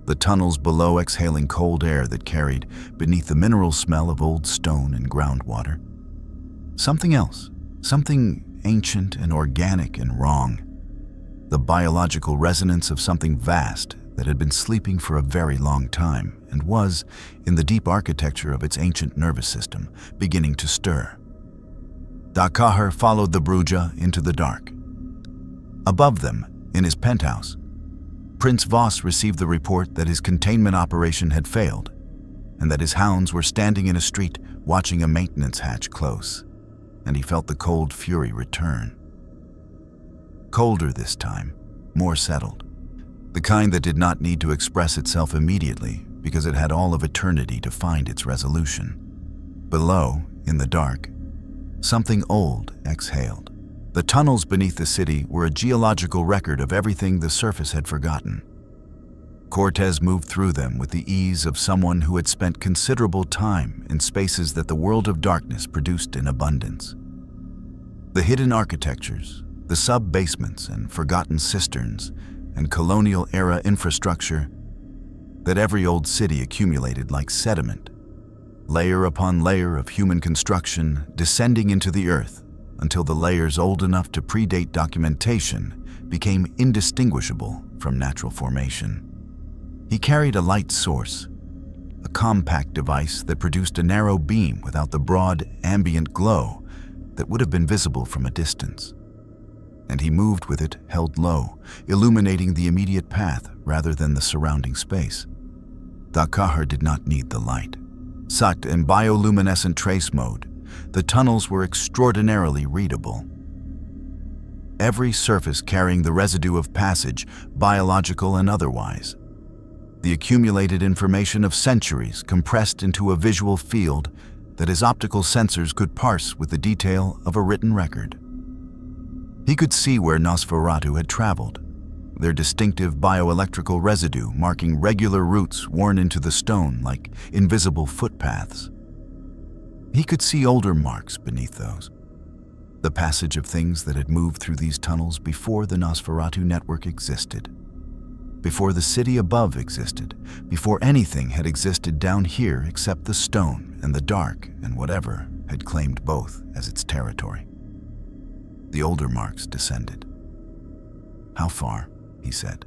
The tunnels below exhaling cold air that carried beneath the mineral smell of old stone and groundwater. Something else, something ancient and organic and wrong. The biological resonance of something vast that had been sleeping for a very long time and was, in the deep architecture of its ancient nervous system, beginning to stir. Dakar followed the Brujah into the dark. Above them, in his penthouse, Prince Voss received the report that his containment operation had failed, and that his hounds were standing in a street watching a maintenance hatch close, and he felt the cold fury return. Colder this time, more settled. The kind that did not need to express itself immediately because it had all of eternity to find its resolution. Below, in the dark, something old exhaled. The tunnels beneath the city were a geological record of everything the surface had forgotten. Cortez moved through them with the ease of someone who had spent considerable time in spaces that the world of darkness produced in abundance. The hidden architectures, the sub-basements and forgotten cisterns and colonial-era infrastructure that every old city accumulated like sediment, layer upon layer of human construction descending into the earth until the layers old enough to predate documentation became indistinguishable from natural formation. He carried a light source, a compact device that produced a narrow beam without the broad, ambient glow that would have been visible from a distance. And he moved with it held low, illuminating the immediate path rather than the surrounding space. Thakahar did not need the light. Sucked in bioluminescent trace mode, the tunnels were extraordinarily readable. Every surface carrying the residue of passage, biological and otherwise. The accumulated information of centuries compressed into a visual field that his optical sensors could parse with the detail of a written record. He could see where Nosferatu had traveled, their distinctive bioelectrical residue marking regular routes worn into the stone like invisible footpaths. He could see older marks beneath those, the passage of things that had moved through these tunnels before the Nosferatu network existed, before the city above existed, before anything had existed down here except the stone and the dark and whatever had claimed both as its territory. The older marks descended. "How far?" he said.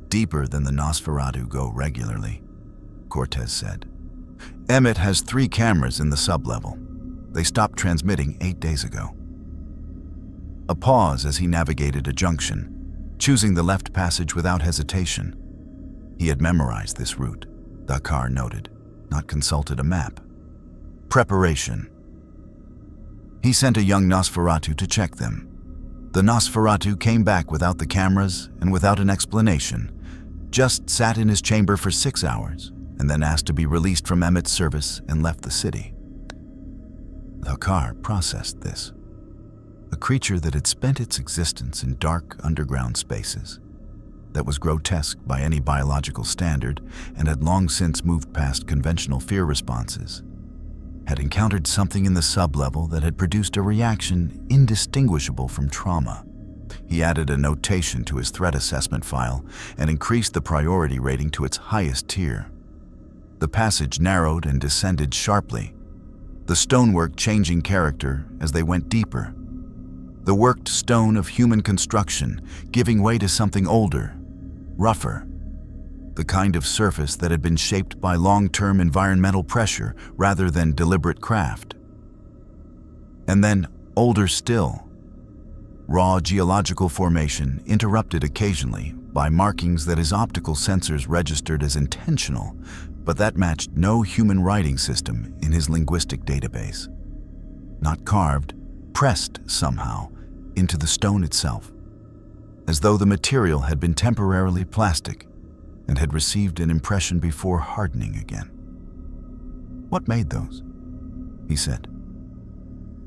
"Deeper than the Nosferatu go regularly," Cortez said. "Emmett has 3 cameras in the sublevel. They stopped transmitting 8 days ago." A pause as he navigated a junction, choosing the left passage without hesitation. He had memorized this route, Dakar noted, not consulted a map. Preparation. He sent a young Nosferatu to check them. The Nosferatu came back without the cameras and without an explanation, just sat in his chamber for 6 hours and then asked to be released from Emmett's service and left the city. Dakar processed this. A creature that had spent its existence in dark underground spaces, that was grotesque by any biological standard and had long since moved past conventional fear responses, had encountered something in the sublevel that had produced a reaction indistinguishable from trauma. He added a notation to his threat assessment file and increased the priority rating to its highest tier. The passage narrowed and descended sharply, the stonework changing character as they went deeper. The worked stone of human construction giving way to something older, rougher, the kind of surface that had been shaped by long-term environmental pressure rather than deliberate craft. And then, older still, raw geological formation interrupted occasionally by markings that his optical sensors registered as intentional, but that matched no human writing system in his linguistic database. Not carved, pressed somehow into the stone itself, as though the material had been temporarily plastic and had received an impression before hardening again. "What made those?" he said.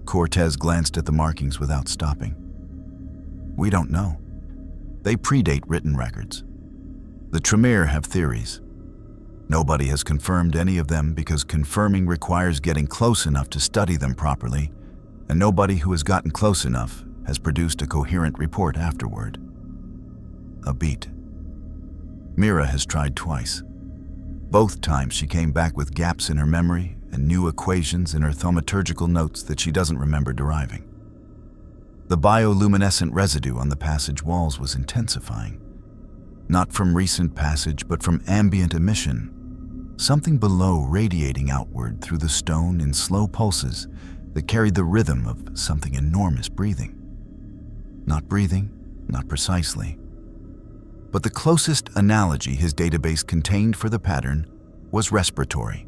Cortez glanced at the markings without stopping. "We don't know. They predate written records. The Tremere have theories. Nobody has confirmed any of them because confirming requires getting close enough to study them properly, and nobody who has gotten close enough has produced a coherent report afterward." A beat. Mira has tried twice. Both times she came back with gaps in her memory and new equations in her thaumaturgical notes that she doesn't remember deriving. The bioluminescent residue on the passage walls was intensifying. Not from recent passage, but from ambient emission. Something below radiating outward through the stone in slow pulses that carried the rhythm of something enormous breathing. Not breathing, not precisely. But the closest analogy his database contained for the pattern was respiratory.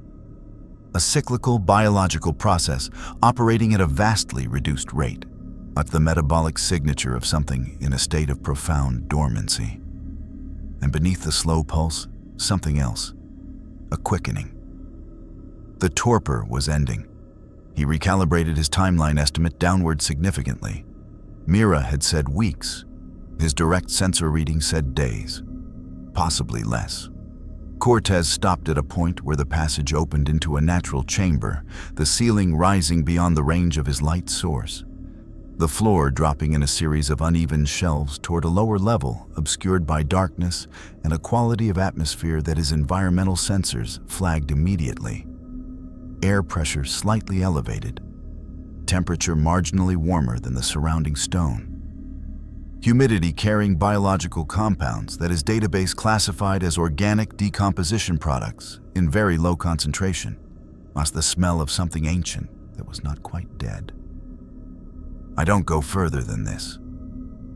A cyclical biological process operating at a vastly reduced rate, like the metabolic signature of something in a state of profound dormancy. And beneath the slow pulse, something else, a quickening. The torpor was ending. He recalibrated his timeline estimate downward significantly. Mira had said weeks. His direct sensor reading said days, possibly less. Cortez stopped at a point where the passage opened into a natural chamber, the ceiling rising beyond the range of his light source. The floor dropping in a series of uneven shelves toward a lower level, obscured by darkness and a quality of atmosphere that his environmental sensors flagged immediately. Air pressure slightly elevated, temperature marginally warmer than the surrounding stone. Humidity carrying biological compounds that his database classified as organic decomposition products in very low concentration, plus the smell of something ancient that was not quite dead. "I don't go further than this,"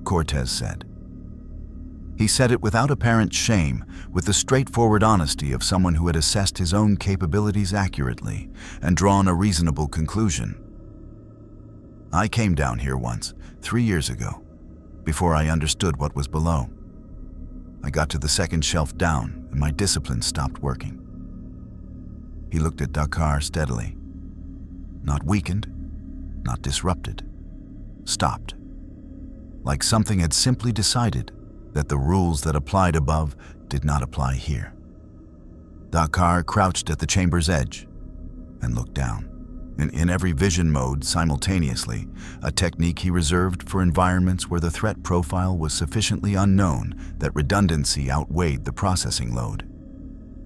Cortez said. He said it without apparent shame, with the straightforward honesty of someone who had assessed his own capabilities accurately and drawn a reasonable conclusion. "I came down here once, 3 years ago, before I understood what was below. I got to the second shelf down and my discipline stopped working." He looked at Dakar steadily. Not weakened, not disrupted. Stopped. Like something had simply decided that the rules that applied above did not apply here. Dakar crouched at the chamber's edge and looked down, in every vision mode simultaneously, a technique he reserved for environments where the threat profile was sufficiently unknown that redundancy outweighed the processing load.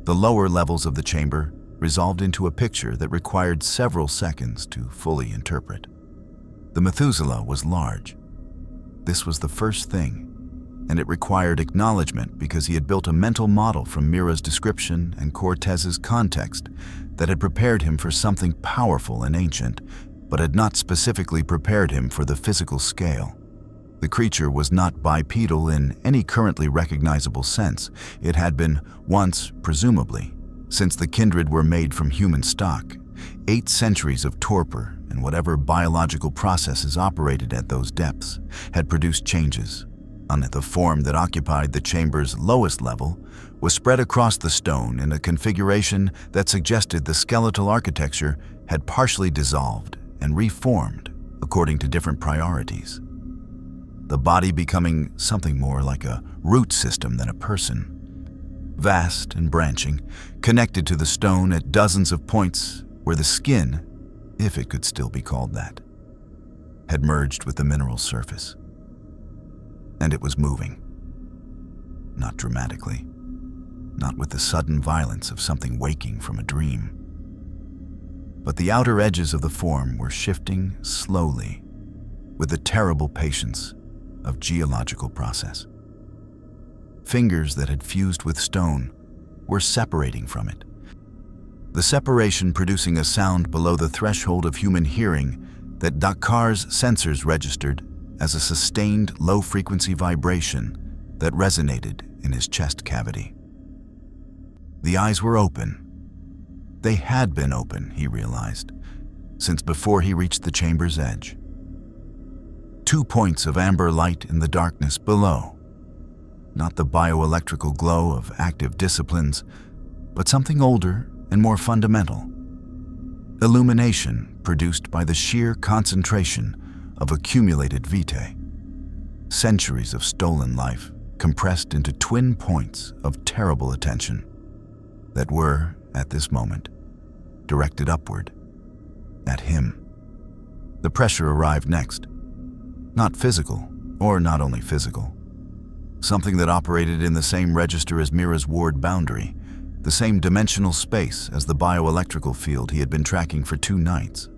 The lower levels of the chamber resolved into a picture that required several seconds to fully interpret. The Methuselah was large. This was the first thing, and it required acknowledgement because he had built a mental model from Mira's description and Cortez's context that had prepared him for something powerful and ancient, but had not specifically prepared him for the physical scale. The creature was not bipedal in any currently recognizable sense. It had been once, presumably, since the Kindred were made from human stock. 8 centuries of torpor and whatever biological processes operated at those depths had produced changes. On the form that occupied the chamber's lowest level was spread across the stone in a configuration that suggested the skeletal architecture had partially dissolved and reformed according to different priorities. The body becoming something more like a root system than a person. Vast and branching, connected to the stone at dozens of points where the skin, if it could still be called that, had merged with the mineral surface. And it was moving. Not dramatically, not with the sudden violence of something waking from a dream. But the outer edges of the form were shifting slowly, with the terrible patience of geological process. Fingers that had fused with stone were separating from it. The separation producing a sound below the threshold of human hearing that Dakar's sensors registered as a sustained low-frequency vibration that resonated in his chest cavity. The eyes were open. They had been open, he realized, since before he reached the chamber's edge. 2 points of amber light in the darkness below. Not the bioelectrical glow of active disciplines, but something older and more fundamental. Illumination produced by the sheer concentration of accumulated vitae. Centuries of stolen life compressed into twin points of terrible attention that were, at this moment, directed upward, at him. The pressure arrived next. Not physical, or not only physical. Something that operated in the same register as Mira's ward boundary, the same dimensional space as the bioelectrical field he had been tracking for 2 nights.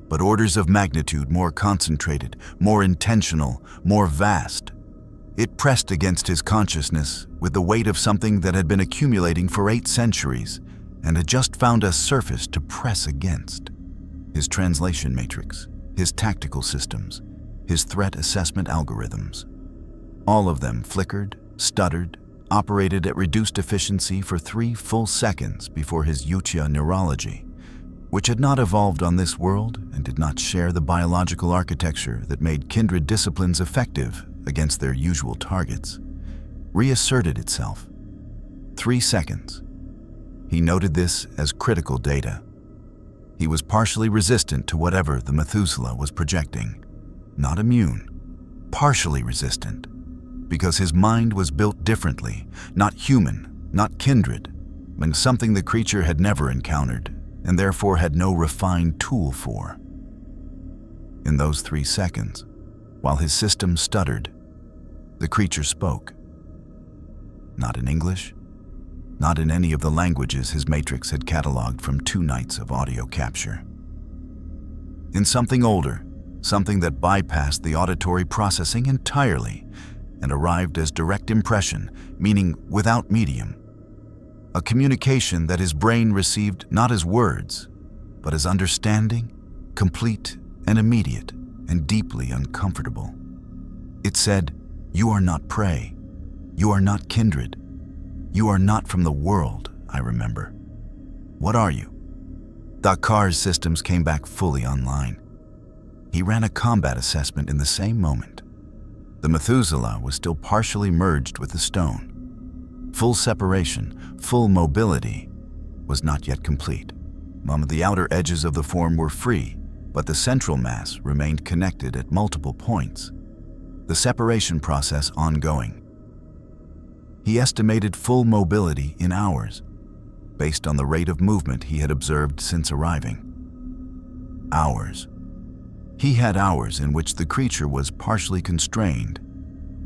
But orders of magnitude more concentrated, more intentional, more vast. It pressed against his consciousness with the weight of something that had been accumulating for 8 centuries and had just found a surface to press against. His translation matrix, his tactical systems, his threat assessment algorithms. All of them flickered, stuttered, operated at reduced efficiency for 3 full seconds before his Yautja neurology, which had not evolved on this world and did not share the biological architecture that made kindred disciplines effective against their usual targets, reasserted itself. 3 seconds. He noted this as critical data. He was partially resistant to whatever the Methuselah was projecting. Not immune, partially resistant, because his mind was built differently, not human, not kindred, but something the creature had never encountered, and therefore had no refined tool for. In those 3 seconds, while his system stuttered, the creature spoke. Not in English, not in any of the languages his matrix had cataloged from 2 nights of audio capture. In something older, something that bypassed the auditory processing entirely and arrived as direct impression, meaning without medium. A communication that his brain received not as words, but as understanding, complete and immediate and deeply uncomfortable. It said, "You are not prey. You are not kindred. You are not from the world, I remember. What are you?" Dakar's systems came back fully online. He ran a combat assessment in the same moment. The Methuselah was still partially merged with the stone. Full separation, full mobility was not yet complete. The outer edges of the form were free, but the central mass remained connected at multiple points, the separation process ongoing. He estimated full mobility in hours, based on the rate of movement he had observed since arriving. Hours. He had hours in which the creature was partially constrained,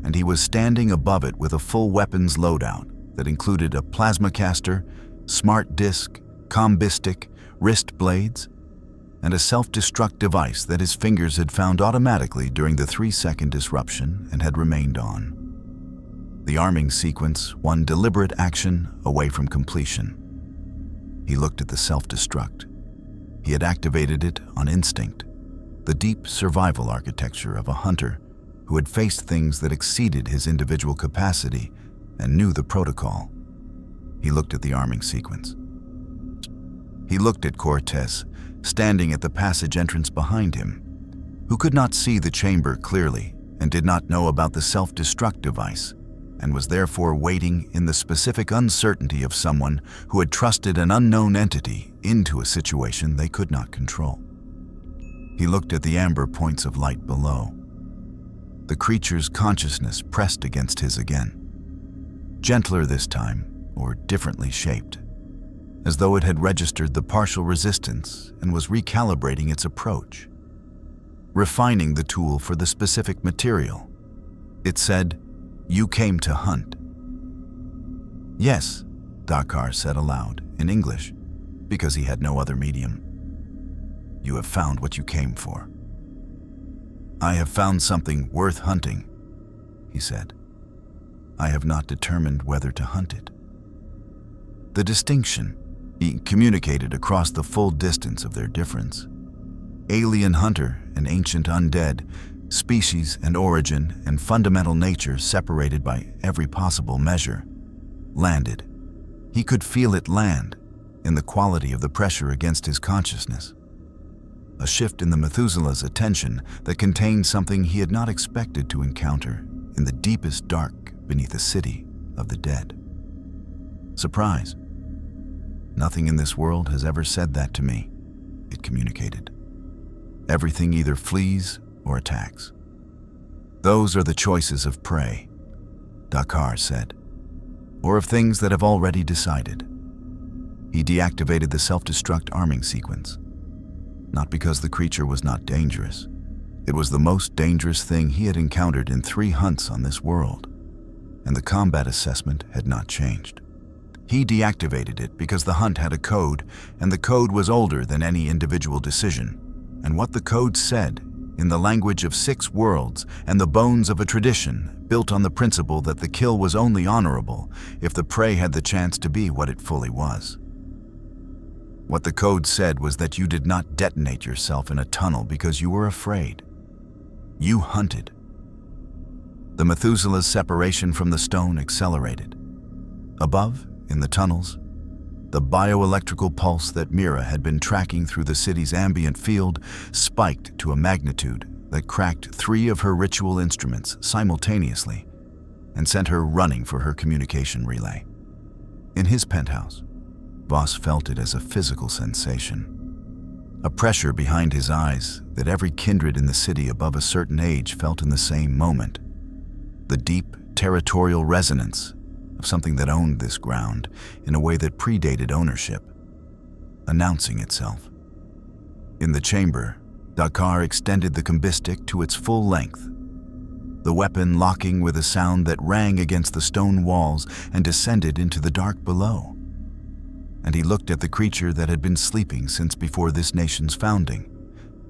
and he was standing above it with a full weapons loadout that included a plasma caster, smart disc, combistic, wrist blades, and a self-destruct device that his fingers had found automatically during the 3-second disruption and had remained on. The arming sequence, one deliberate action away from completion. He looked at the self-destruct. He had activated it on instinct, the deep survival architecture of a hunter who had faced things that exceeded his individual capacity and knew the protocol. He looked at the arming sequence. He looked at Cortez, standing at the passage entrance behind him, who could not see the chamber clearly and did not know about the self-destruct device, and was therefore waiting in the specific uncertainty of someone who had trusted an unknown entity into a situation they could not control. He looked at the amber points of light below. The creature's consciousness pressed against his again. Gentler this time, or differently shaped, as though it had registered the partial resistance and was recalibrating its approach, refining the tool for the specific material. It said, "You came to hunt." "Yes," Dakar said aloud, in English, because he had no other medium. "You have found what you came for." "I have found something worth hunting," he said. "I have not determined whether to hunt it." The distinction he communicated across the full distance of their difference. Alien hunter and ancient undead, species and origin and fundamental nature separated by every possible measure, landed. He could feel it land in the quality of the pressure against his consciousness. A shift in the Methuselah's attention that contained something he had not expected to encounter in the deepest dark beneath a city of the dead. Surprise. "Nothing in this world has ever said that to me," it communicated. "Everything either flees or attacks. Those are the choices of prey," Dakar said, "or of things that have already decided." He deactivated the self-destruct arming sequence. Not because the creature was not dangerous. It was the most dangerous thing he had encountered in 3 hunts on this world, and the combat assessment had not changed. He deactivated it because the hunt had a code, and the code was older than any individual decision, and what the code said, in the language of 6 worlds and the bones of a tradition built on the principle that the kill was only honorable if the prey had the chance to be what it fully was. What the code said was that you did not detonate yourself in a tunnel because you were afraid. You hunted. The Methuselah's separation from the stone accelerated. Above, in the tunnels, the bioelectrical pulse that Mira had been tracking through the city's ambient field spiked to a magnitude that cracked 3 of her ritual instruments simultaneously and sent her running for her communication relay. In his penthouse, Voss felt it as a physical sensation, a pressure behind his eyes that every kindred in the city above a certain age felt in the same moment. The deep, territorial resonance of something that owned this ground in a way that predated ownership, announcing itself. In the chamber, Dakar extended the cambistic to its full length, the weapon locking with a sound that rang against the stone walls and descended into the dark below. And he looked at the creature that had been sleeping since before this nation's founding,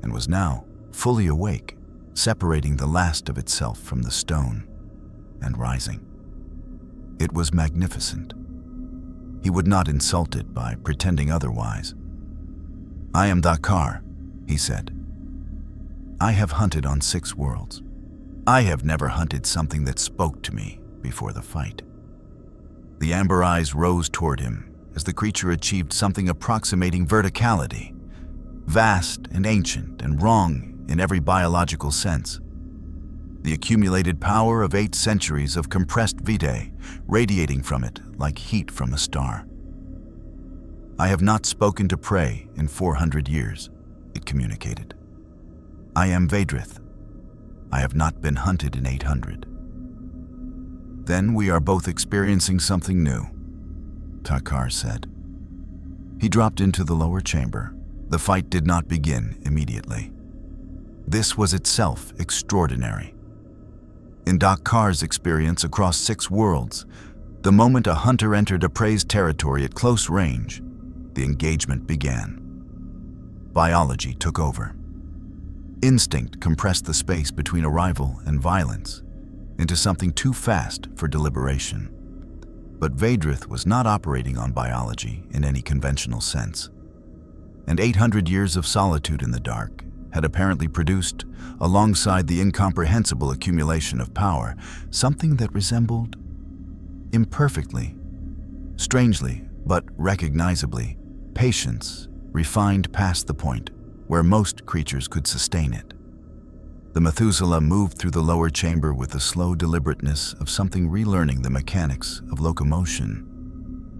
and was now fully awake, separating the last of itself from the stone, and rising. It was magnificent. He would not insult it by pretending otherwise. "I am Dakar," he said. "I have hunted on 6 worlds. I have never hunted something that spoke to me before the fight." The amber eyes rose toward him as the creature achieved something approximating verticality, vast and ancient and wrong in every biological sense. The accumulated power of 8 centuries of compressed vitae radiating from it like heat from a star. "I have not spoken to prey in 400 years, it communicated. "I am Vadrth. I have not been hunted in 800. "Then we are both experiencing something new," Dakar said. He dropped into the lower chamber. The fight did not begin immediately. This was itself extraordinary. In Dakar's experience across 6 worlds, the moment a hunter entered a prey's territory at close range, the engagement began. Biology took over. Instinct compressed the space between arrival and violence into something too fast for deliberation. But Vadrth was not operating on biology in any conventional sense. And 800 years of solitude in the dark had apparently produced, alongside the incomprehensible accumulation of power, something that resembled, imperfectly, strangely, but recognizably, patience refined past the point where most creatures could sustain it. The Methuselah moved through the lower chamber with the slow deliberateness of something relearning the mechanics of locomotion,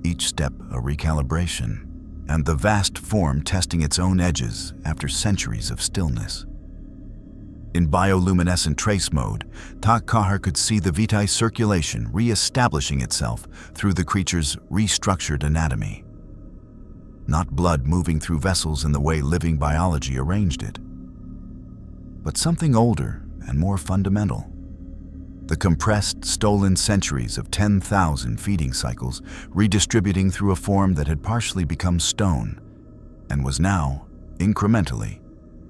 each step a recalibration, and the vast form testing its own edges after centuries of stillness. In bioluminescent trace mode, Dakar could see the vitae circulation re-establishing itself through the creature's restructured anatomy. Not blood moving through vessels in the way living biology arranged it, but something older and more fundamental. The compressed, stolen centuries of 10,000 feeding cycles redistributing through a form that had partially become stone and was now, incrementally,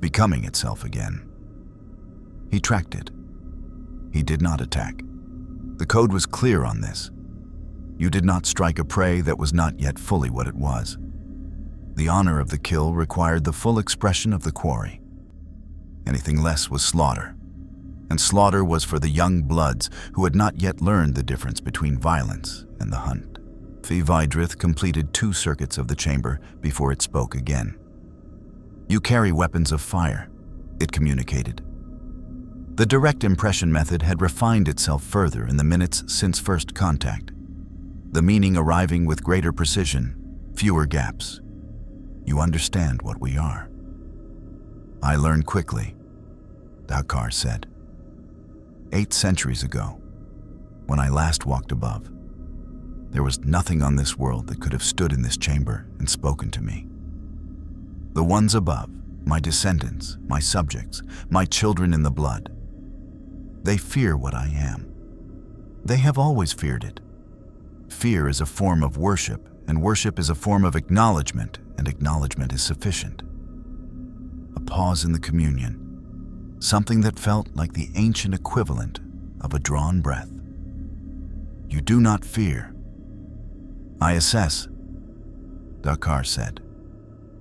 becoming itself again. He tracked it. He did not attack. The code was clear on this. You did not strike a prey that was not yet fully what it was. The honor of the kill required the full expression of the quarry. Anything less was slaughter. And slaughter was for the young bloods who had not yet learned the difference between violence and the hunt. Vadrth completed 2 circuits of the chamber before it spoke again. "You carry weapons of fire," it communicated. The direct impression method had refined itself further in the minutes since first contact, the meaning arriving with greater precision, fewer gaps. "You understand what we are." "I learned quickly," Dakar said. 8 centuries ago, when I last walked above, there was nothing on this world that could have stood in this chamber and spoken to me. The ones above, my descendants, my subjects, my children in the blood, they fear what I am. They have always feared it. Fear is a form of worship, and worship is a form of acknowledgement, and acknowledgement is sufficient. A pause in the communion, something that felt like the ancient equivalent of a drawn breath. "You do not fear." "I assess," Dakar said.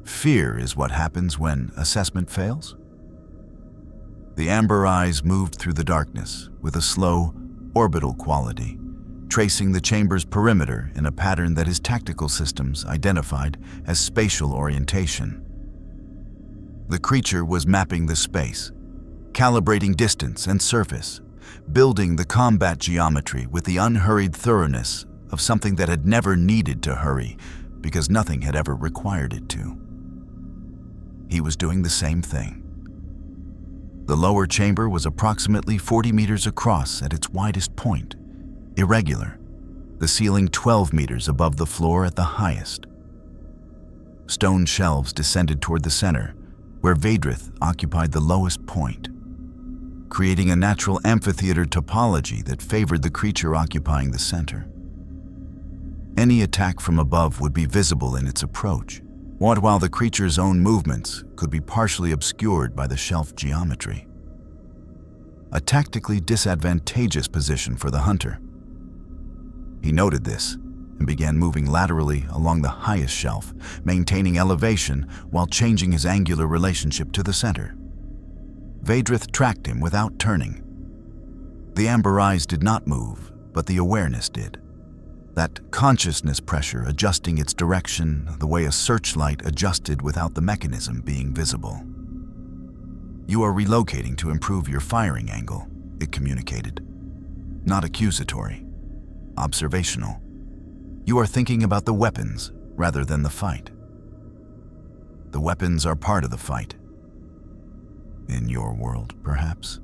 "Fear is what happens when assessment fails?" The amber eyes moved through the darkness with a slow, orbital quality, tracing the chamber's perimeter in a pattern that his tactical systems identified as spatial orientation. The creature was mapping the space, calibrating distance and surface, building the combat geometry with the unhurried thoroughness of something that had never needed to hurry because nothing had ever required it to. He was doing the same thing. The lower chamber was approximately 40 meters across at its widest point, irregular, the ceiling 12 meters above the floor at the highest. Stone shelves descended toward the center, where Vadrth occupied the lowest point, creating a natural amphitheater topology that favored the creature occupying the center. Any attack from above would be visible in its approach, while the creature's own movements could be partially obscured by the shelf geometry. A tactically disadvantageous position for the hunter. He noted this and began moving laterally along the highest shelf, maintaining elevation while changing his angular relationship to the center. Vadrth tracked him without turning. The amber eyes did not move, but the awareness did. That consciousness pressure adjusting its direction the way a searchlight adjusted without the mechanism being visible. "You are relocating to improve your firing angle," it communicated. Not accusatory, observational. You are thinking about the weapons rather than the fight. The weapons are part of the fight. In your world, perhaps.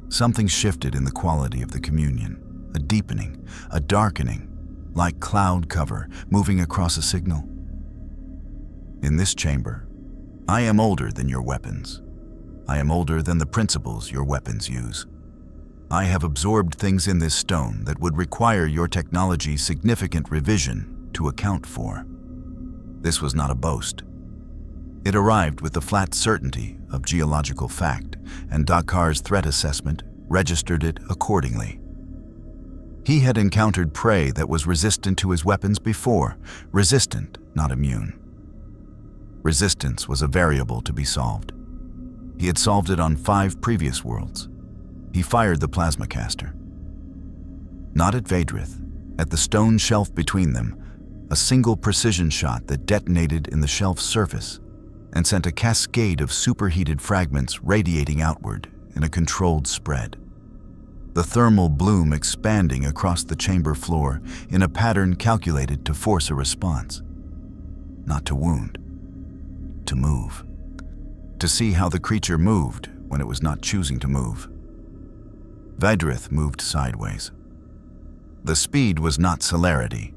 Something shifted in the quality of the communion. A deepening, a darkening, like cloud cover moving across a signal. In this chamber, I am older than your weapons. I am older than the principles your weapons use. I have absorbed things in this stone that would require your technology's significant revision to account for. This was not a boast. It arrived with the flat certainty of geological fact, and Dakar's threat assessment registered it accordingly. He had encountered prey that was resistant to his weapons before, resistant, not immune. Resistance was a variable to be solved. He had solved it on 5 previous worlds. He fired the plasma caster. Not at Vadrth, at the stone shelf between them, a single precision shot that detonated in the shelf's surface and sent a cascade of superheated fragments radiating outward in a controlled spread. The thermal bloom expanding across the chamber floor in a pattern calculated to force a response. Not to wound, to move. To see how the creature moved when it was not choosing to move. Vadrth moved sideways. The speed was not celerity,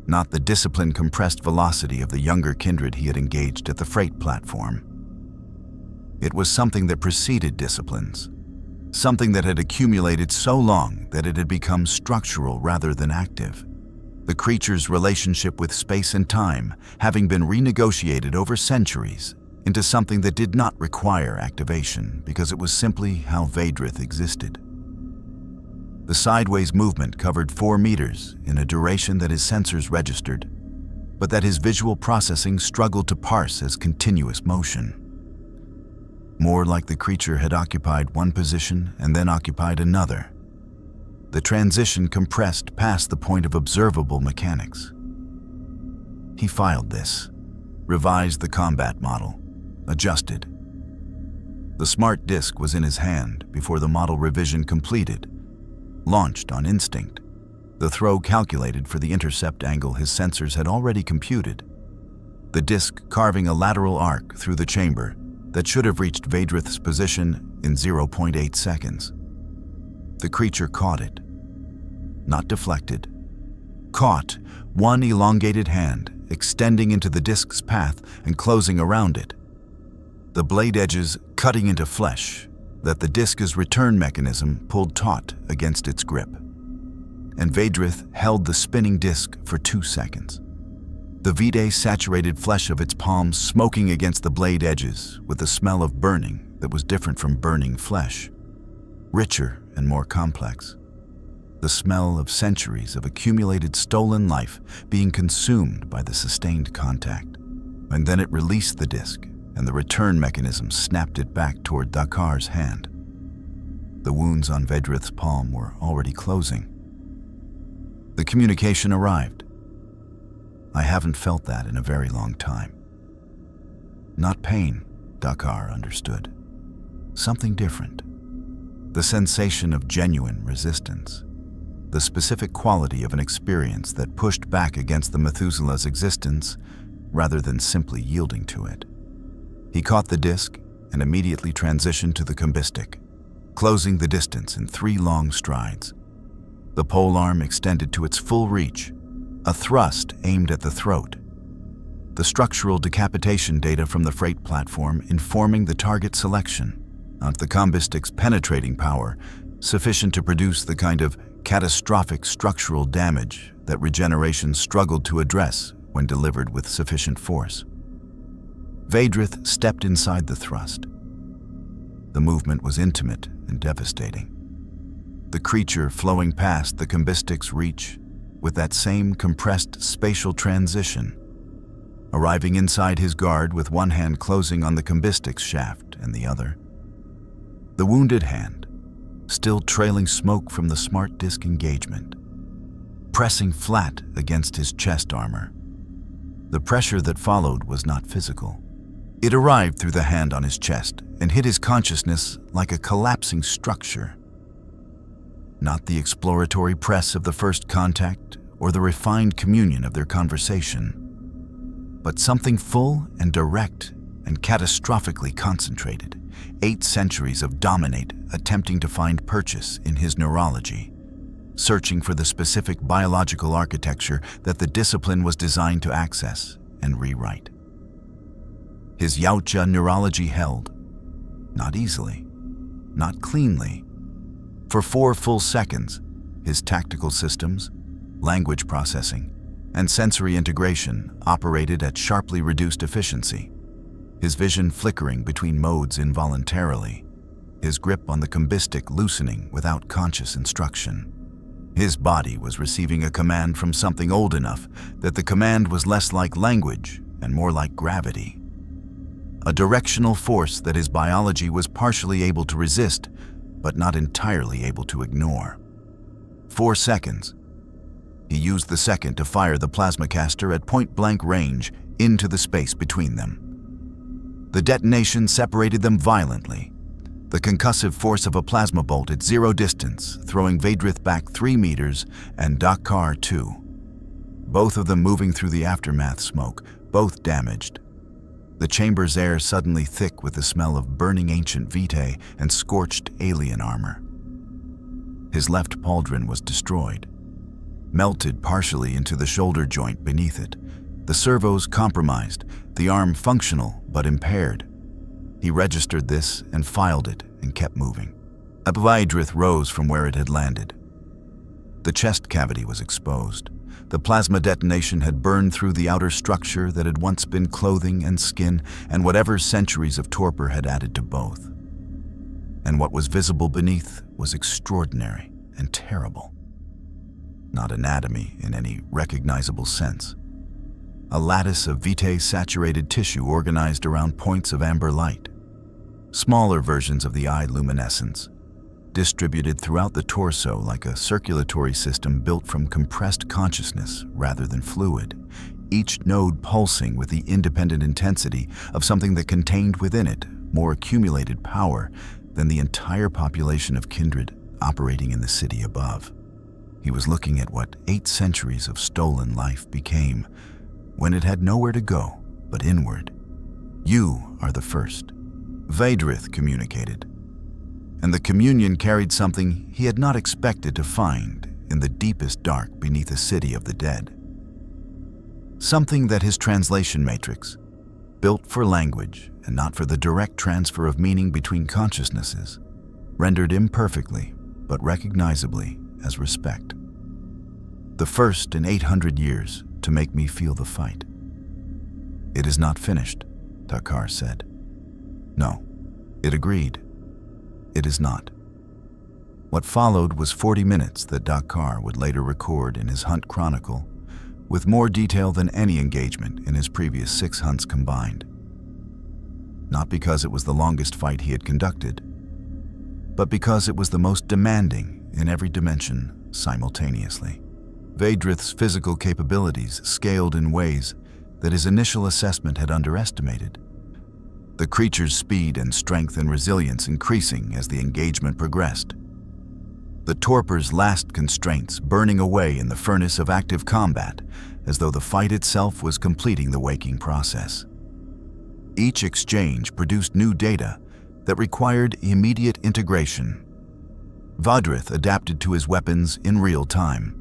not the disciplined compressed velocity of the younger kindred he had engaged at the freight platform. It was something that preceded disciplines. Something that had accumulated so long that it had become structural rather than active. The creature's relationship with space and time having been renegotiated over centuries into something that did not require activation because it was simply how Vadrth existed. The sideways movement covered 4 meters in a duration that his sensors registered, but that his visual processing struggled to parse as continuous motion. More like the creature had occupied one position and then occupied another. The transition compressed past the point of observable mechanics. He filed this, revised the combat model, adjusted. The smart disk was in his hand before the model revision completed, launched on instinct. The throw calculated for the intercept angle his sensors had already computed. The disk carving a lateral arc through the chamber that should have reached Vadrth's position in 0.8 seconds. The creature caught it. Not deflected. Caught, one elongated hand extending into the disk's path and closing around it. The blade edges cutting into flesh that the disk's return mechanism pulled taut against its grip. And Vadrth held the spinning disk for 2 seconds. The vide-saturated flesh of its palm smoking against the blade edges with the smell of burning that was different from burning flesh, richer and more complex. The smell of centuries of accumulated stolen life being consumed by the sustained contact. And then it released the disc, and the return mechanism snapped it back toward Dakar's hand. The wounds on Vadrth's palm were already closing. The communication arrived. I haven't felt that in a very long time. Not pain, Dakar understood. Something different. The sensation of genuine resistance. The specific quality of an experience that pushed back against the Methuselah's existence rather than simply yielding to it. He caught the disc and immediately transitioned to the combistic, closing the distance in 3 long strides. The polearm extended to its full reach, a thrust aimed at the throat. The structural decapitation data from the freight platform informing the target selection, not the combistic's penetrating power, sufficient to produce the kind of catastrophic structural damage that regeneration struggled to address when delivered with sufficient force. Vadrth stepped inside the thrust. The movement was intimate and devastating. The creature flowing past the combistic's reach with that same compressed spatial transition, arriving inside his guard with one hand closing on the combistic's shaft and the other. The wounded hand, still trailing smoke from the smart disc engagement, pressing flat against his chest armor. The pressure that followed was not physical. It arrived through the hand on his chest and hit his consciousness like a collapsing structure. Not the exploratory press of the first contact or the refined communion of their conversation, but something full and direct and catastrophically concentrated. 8 centuries of dominate attempting to find purchase in his neurology, searching for the specific biological architecture that the discipline was designed to access and rewrite. His Yautja neurology held, not easily, not cleanly. For 4 full seconds, his tactical systems, language processing, and sensory integration operated at sharply reduced efficiency, his vision flickering between modes involuntarily, his grip on the combistic loosening without conscious instruction. His body was receiving a command from something old enough that the command was less like language and more like gravity. A directional force that his biology was partially able to resist, but not entirely able to ignore. 4 seconds. He used the second to fire the plasma caster at point-blank range into the space between them. The detonation separated them violently, the concussive force of a plasma bolt at 0 distance, throwing Vadrth back 3 meters and Dakar 2. Both of them moving through the aftermath smoke, both damaged. The chamber's air suddenly thick with the smell of burning ancient vitae and scorched alien armor. His left pauldron was destroyed, melted partially into the shoulder joint beneath it, the servos compromised, the arm functional but impaired. He registered this and filed it and kept moving. Vadrth rose from where it had landed. The chest cavity was exposed. The plasma detonation had burned through the outer structure that had once been clothing and skin, and whatever centuries of torpor had added to both. And what was visible beneath was extraordinary and terrible. Not anatomy in any recognizable sense. A lattice of vitae-saturated tissue organized around points of amber light. Smaller versions of the eye luminescence, distributed throughout the torso like a circulatory system built from compressed consciousness rather than fluid, each node pulsing with the independent intensity of something that contained within it more accumulated power than the entire population of Kindred operating in the city above. He was looking at what 8 centuries of stolen life became, when it had nowhere to go but inward. You are the first, Vadrth communicated. And the communion carried something he had not expected to find in the deepest dark beneath a city of the dead. Something that his translation matrix, built for language and not for the direct transfer of meaning between consciousnesses, rendered imperfectly but recognizably as respect. The first in 800 years to make me feel the fight. It is not finished, Dakar said. No, it agreed. It is not. What followed was 40 minutes that Dakar would later record in his hunt chronicle, with more detail than any engagement in his previous 6 hunts combined. Not because it was the longest fight he had conducted, but because it was the most demanding in every dimension simultaneously. Vadrth's physical capabilities scaled in ways that his initial assessment had underestimated. The creature's speed and strength and resilience increasing as the engagement progressed. The torpor's last constraints burning away in the furnace of active combat, as though the fight itself was completing the waking process. Each exchange produced new data that required immediate integration. Vadrth adapted to his weapons in real time.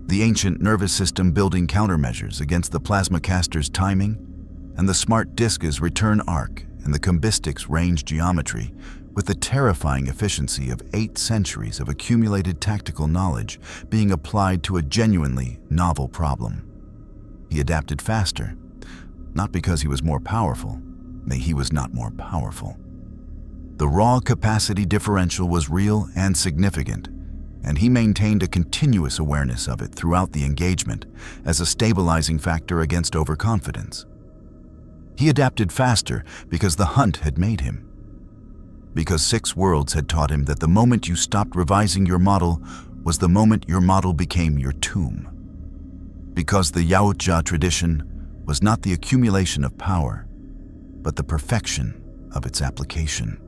The ancient nervous system building countermeasures against the plasma caster's timing, and the smart diska's return arc and the combistic's range geometry with the terrifying efficiency of 8 centuries of accumulated tactical knowledge being applied to a genuinely novel problem. He adapted faster, not because he was more powerful, he was not more powerful. The raw capacity differential was real and significant, and he maintained a continuous awareness of it throughout the engagement as a stabilizing factor against overconfidence. He adapted faster because the hunt had made him. Because 6 worlds had taught him that the moment you stopped revising your model was the moment your model became your tomb. Because the Yautja tradition was not the accumulation of power, but the perfection of its application.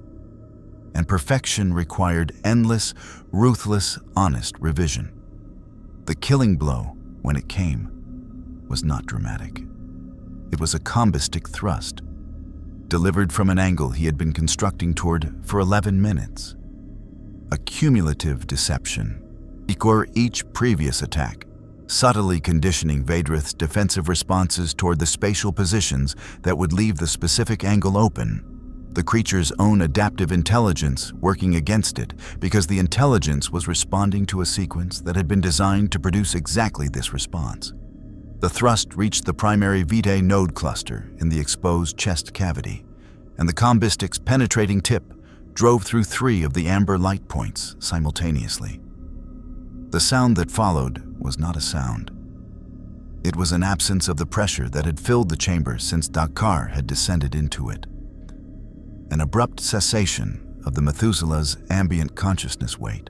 And perfection required endless, ruthless, honest revision. The killing blow, when it came, was not dramatic. It was a combistic thrust, delivered from an angle he had been constructing toward for 11 minutes. A cumulative deception, before each previous attack, subtly conditioning Vadrth's defensive responses toward the spatial positions that would leave the specific angle open, the creature's own adaptive intelligence working against it because the intelligence was responding to a sequence that had been designed to produce exactly this response. The thrust reached the primary vitae node cluster in the exposed chest cavity, and the combistic's penetrating tip drove through 3 of the amber light points simultaneously. The sound that followed was not a sound. It was an absence of the pressure that had filled the chamber since Dakar had descended into it. An abrupt cessation of the Methuselah's ambient consciousness weight.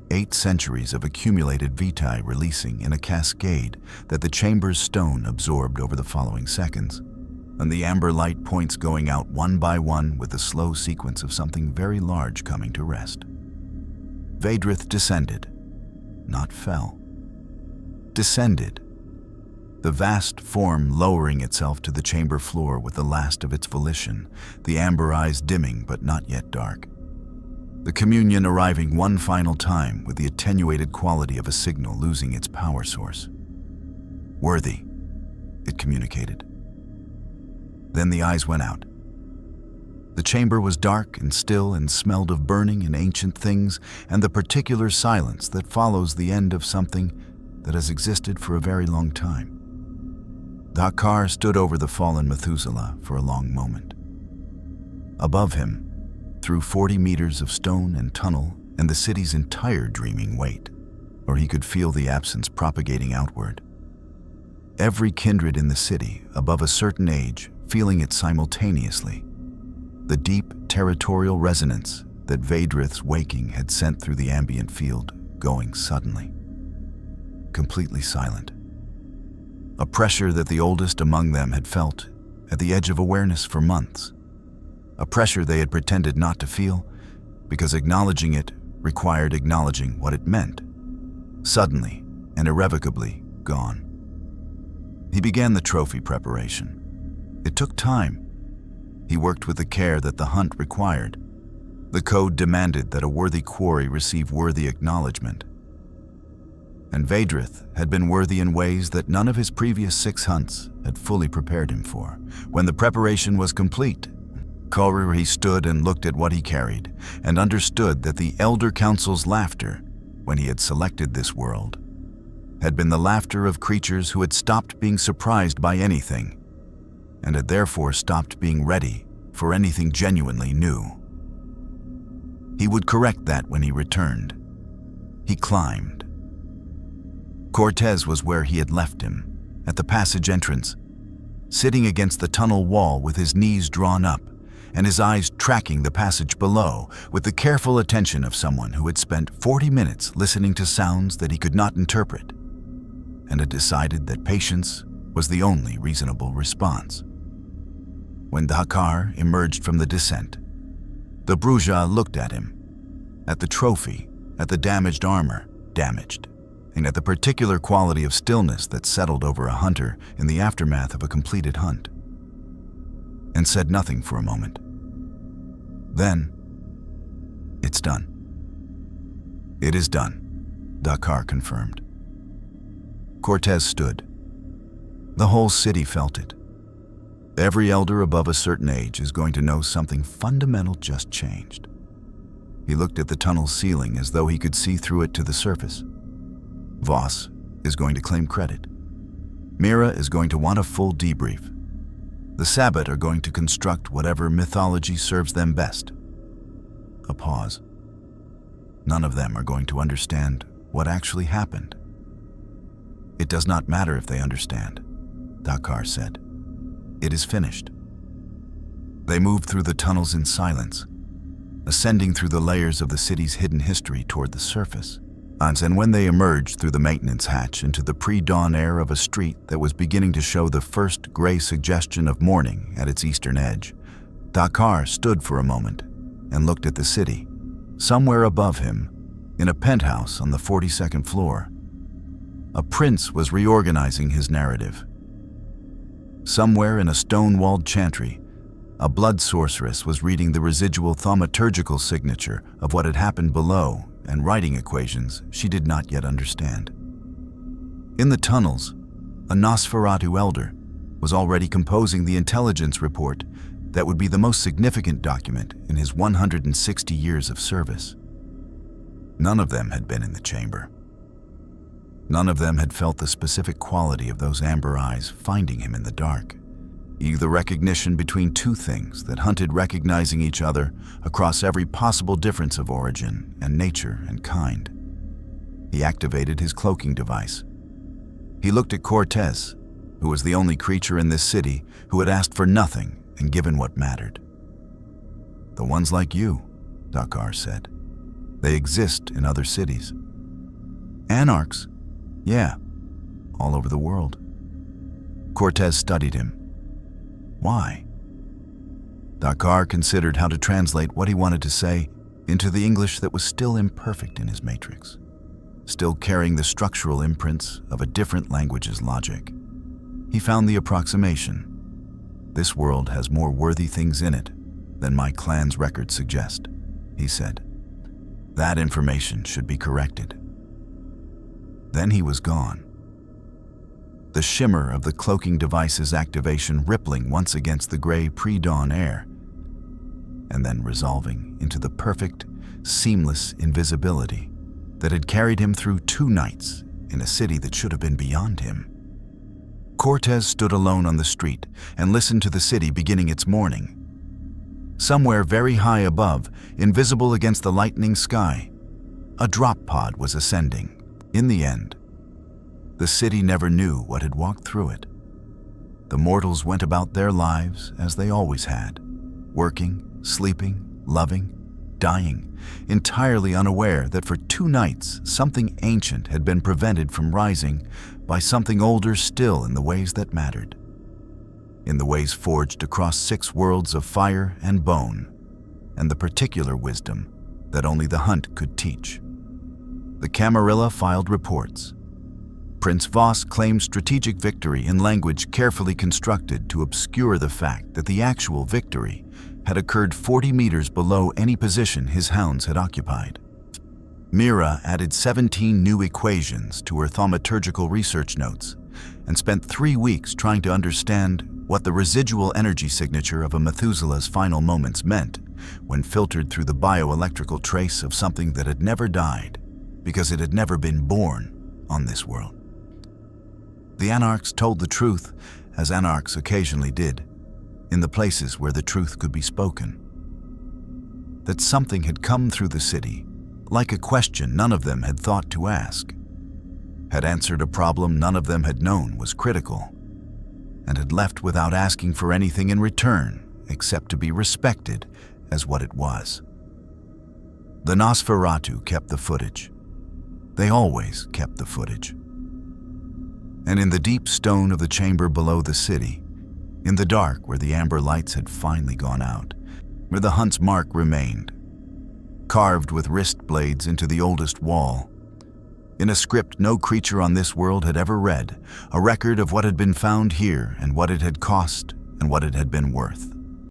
8 centuries of accumulated vitae releasing in a cascade that the chamber's stone absorbed over the following seconds, and the amber light points going out one by one with a slow sequence of something very large coming to rest. Vadrth descended, not fell. Descended, the vast form lowering itself to the chamber floor with the last of its volition, the amber eyes dimming but not yet dark. The communion arriving one final time with the attenuated quality of a signal losing its power source. Worthy, it communicated. Then the eyes went out. The chamber was dark and still and smelled of burning and ancient things and the particular silence that follows the end of something that has existed for a very long time. Dakar stood over the fallen Methuselah for a long moment. Above him, through 40 meters of stone and tunnel and the city's entire dreaming weight, or he could feel the absence propagating outward. Every kindred in the city, above a certain age, feeling it simultaneously. The deep territorial resonance that Vadrth's waking had sent through the ambient field, going suddenly. Completely silent. A pressure that the oldest among them had felt at the edge of awareness for months. A pressure they had pretended not to feel because acknowledging it required acknowledging what it meant. Suddenly and irrevocably gone. He began the trophy preparation. It took time. He worked with the care that the hunt required. The code demanded that a worthy quarry receive worthy acknowledgement. And Vadrth had been worthy in ways that none of his previous 6 hunts had fully prepared him for. When the preparation was complete, he stood and looked at what he carried and understood that the Elder Council's laughter, when he had selected this world, had been the laughter of creatures who had stopped being surprised by anything and had therefore stopped being ready for anything genuinely new. He would correct that when he returned. He climbed. Cortez was where he had left him, at the passage entrance, sitting against the tunnel wall with his knees drawn up and his eyes tracking the passage below with the careful attention of someone who had spent 40 minutes listening to sounds that he could not interpret, and had decided that patience was the only reasonable response. When Dakar emerged from the descent, the Brujah looked at him, at the trophy, at the damaged armor, damaged, and at the particular quality of stillness that settled over a hunter in the aftermath of a completed hunt, and said nothing for a moment. Then, "It's done." "It is done," Dakar confirmed. Cortez stood. The whole city felt it. Every elder above a certain age is going to know something fundamental just changed. He looked at the tunnel's ceiling as though he could see through it to the surface. Voss is going to claim credit. Mira is going to want a full debrief. The Sabbat are going to construct whatever mythology serves them best. A pause. None of them are going to understand what actually happened. "It does not matter if they understand," Dakar said. "It is finished." They moved through the tunnels in silence, ascending through the layers of the city's hidden history toward the surface. And when they emerged through the maintenance hatch into the pre-dawn air of a street that was beginning to show the first gray suggestion of morning at its eastern edge, Dakar stood for a moment and looked at the city. Somewhere above him, in a penthouse on the 42nd floor, a prince was reorganizing his narrative. Somewhere in a stone-walled chantry, a blood sorceress was reading the residual thaumaturgical signature of what had happened below and writing equations she did not yet understand. In the tunnels, a Nosferatu elder was already composing the intelligence report that would be the most significant document in his 160 years of service. None of them had been in the chamber. None of them had felt the specific quality of those amber eyes finding him in the dark. The recognition between two things that hunted recognizing each other across every possible difference of origin and nature and kind. He activated his cloaking device. He looked at Cortez, who was the only creature in this city who had asked for nothing and given what mattered. "The ones like you," Dakar said. "They exist in other cities." "Anarchs? Yeah, all over the world." Cortez studied him. "Why?" Dakar considered how to translate what he wanted to say into the English that was still imperfect in his matrix, still carrying the structural imprints of a different language's logic. He found the approximation. "This world has more worthy things in it than my clan's records suggest," he said. "That information should be corrected." Then he was gone. The shimmer of the cloaking device's activation rippling once against the gray pre-dawn air, and then resolving into the perfect, seamless invisibility that had carried him through 2 nights in a city that should have been beyond him. Cortez stood alone on the street and listened to the city beginning its morning. Somewhere very high above, invisible against the lightening sky, a drop pod was ascending. In the end, the city never knew what had walked through it. The mortals went about their lives as they always had, working, sleeping, loving, dying, entirely unaware that for 2 nights something ancient had been prevented from rising by something older still in the ways that mattered, in the ways forged across 6 worlds of fire and bone, and the particular wisdom that only the hunt could teach. The Camarilla filed reports. Prince Voss claimed strategic victory in language carefully constructed to obscure the fact that the actual victory had occurred 40 meters below any position his hounds had occupied. Mira added 17 new equations to her thaumaturgical research notes and spent 3 weeks trying to understand what the residual energy signature of a Methuselah's final moments meant when filtered through the bioelectrical trace of something that had never died because it had never been born on this world. The Anarchs told the truth, as Anarchs occasionally did, in the places where the truth could be spoken. That something had come through the city, like a question none of them had thought to ask, had answered a problem none of them had known was critical, and had left without asking for anything in return except to be respected as what it was. The Nosferatu kept the footage. They always kept the footage. And in the deep stone of the chamber below the city, in the dark where the amber lights had finally gone out, where the hunt's mark remained, carved with wrist blades into the oldest wall, in a script no creature on this world had ever read, a record of what had been found here and what it had cost and what it had been worth.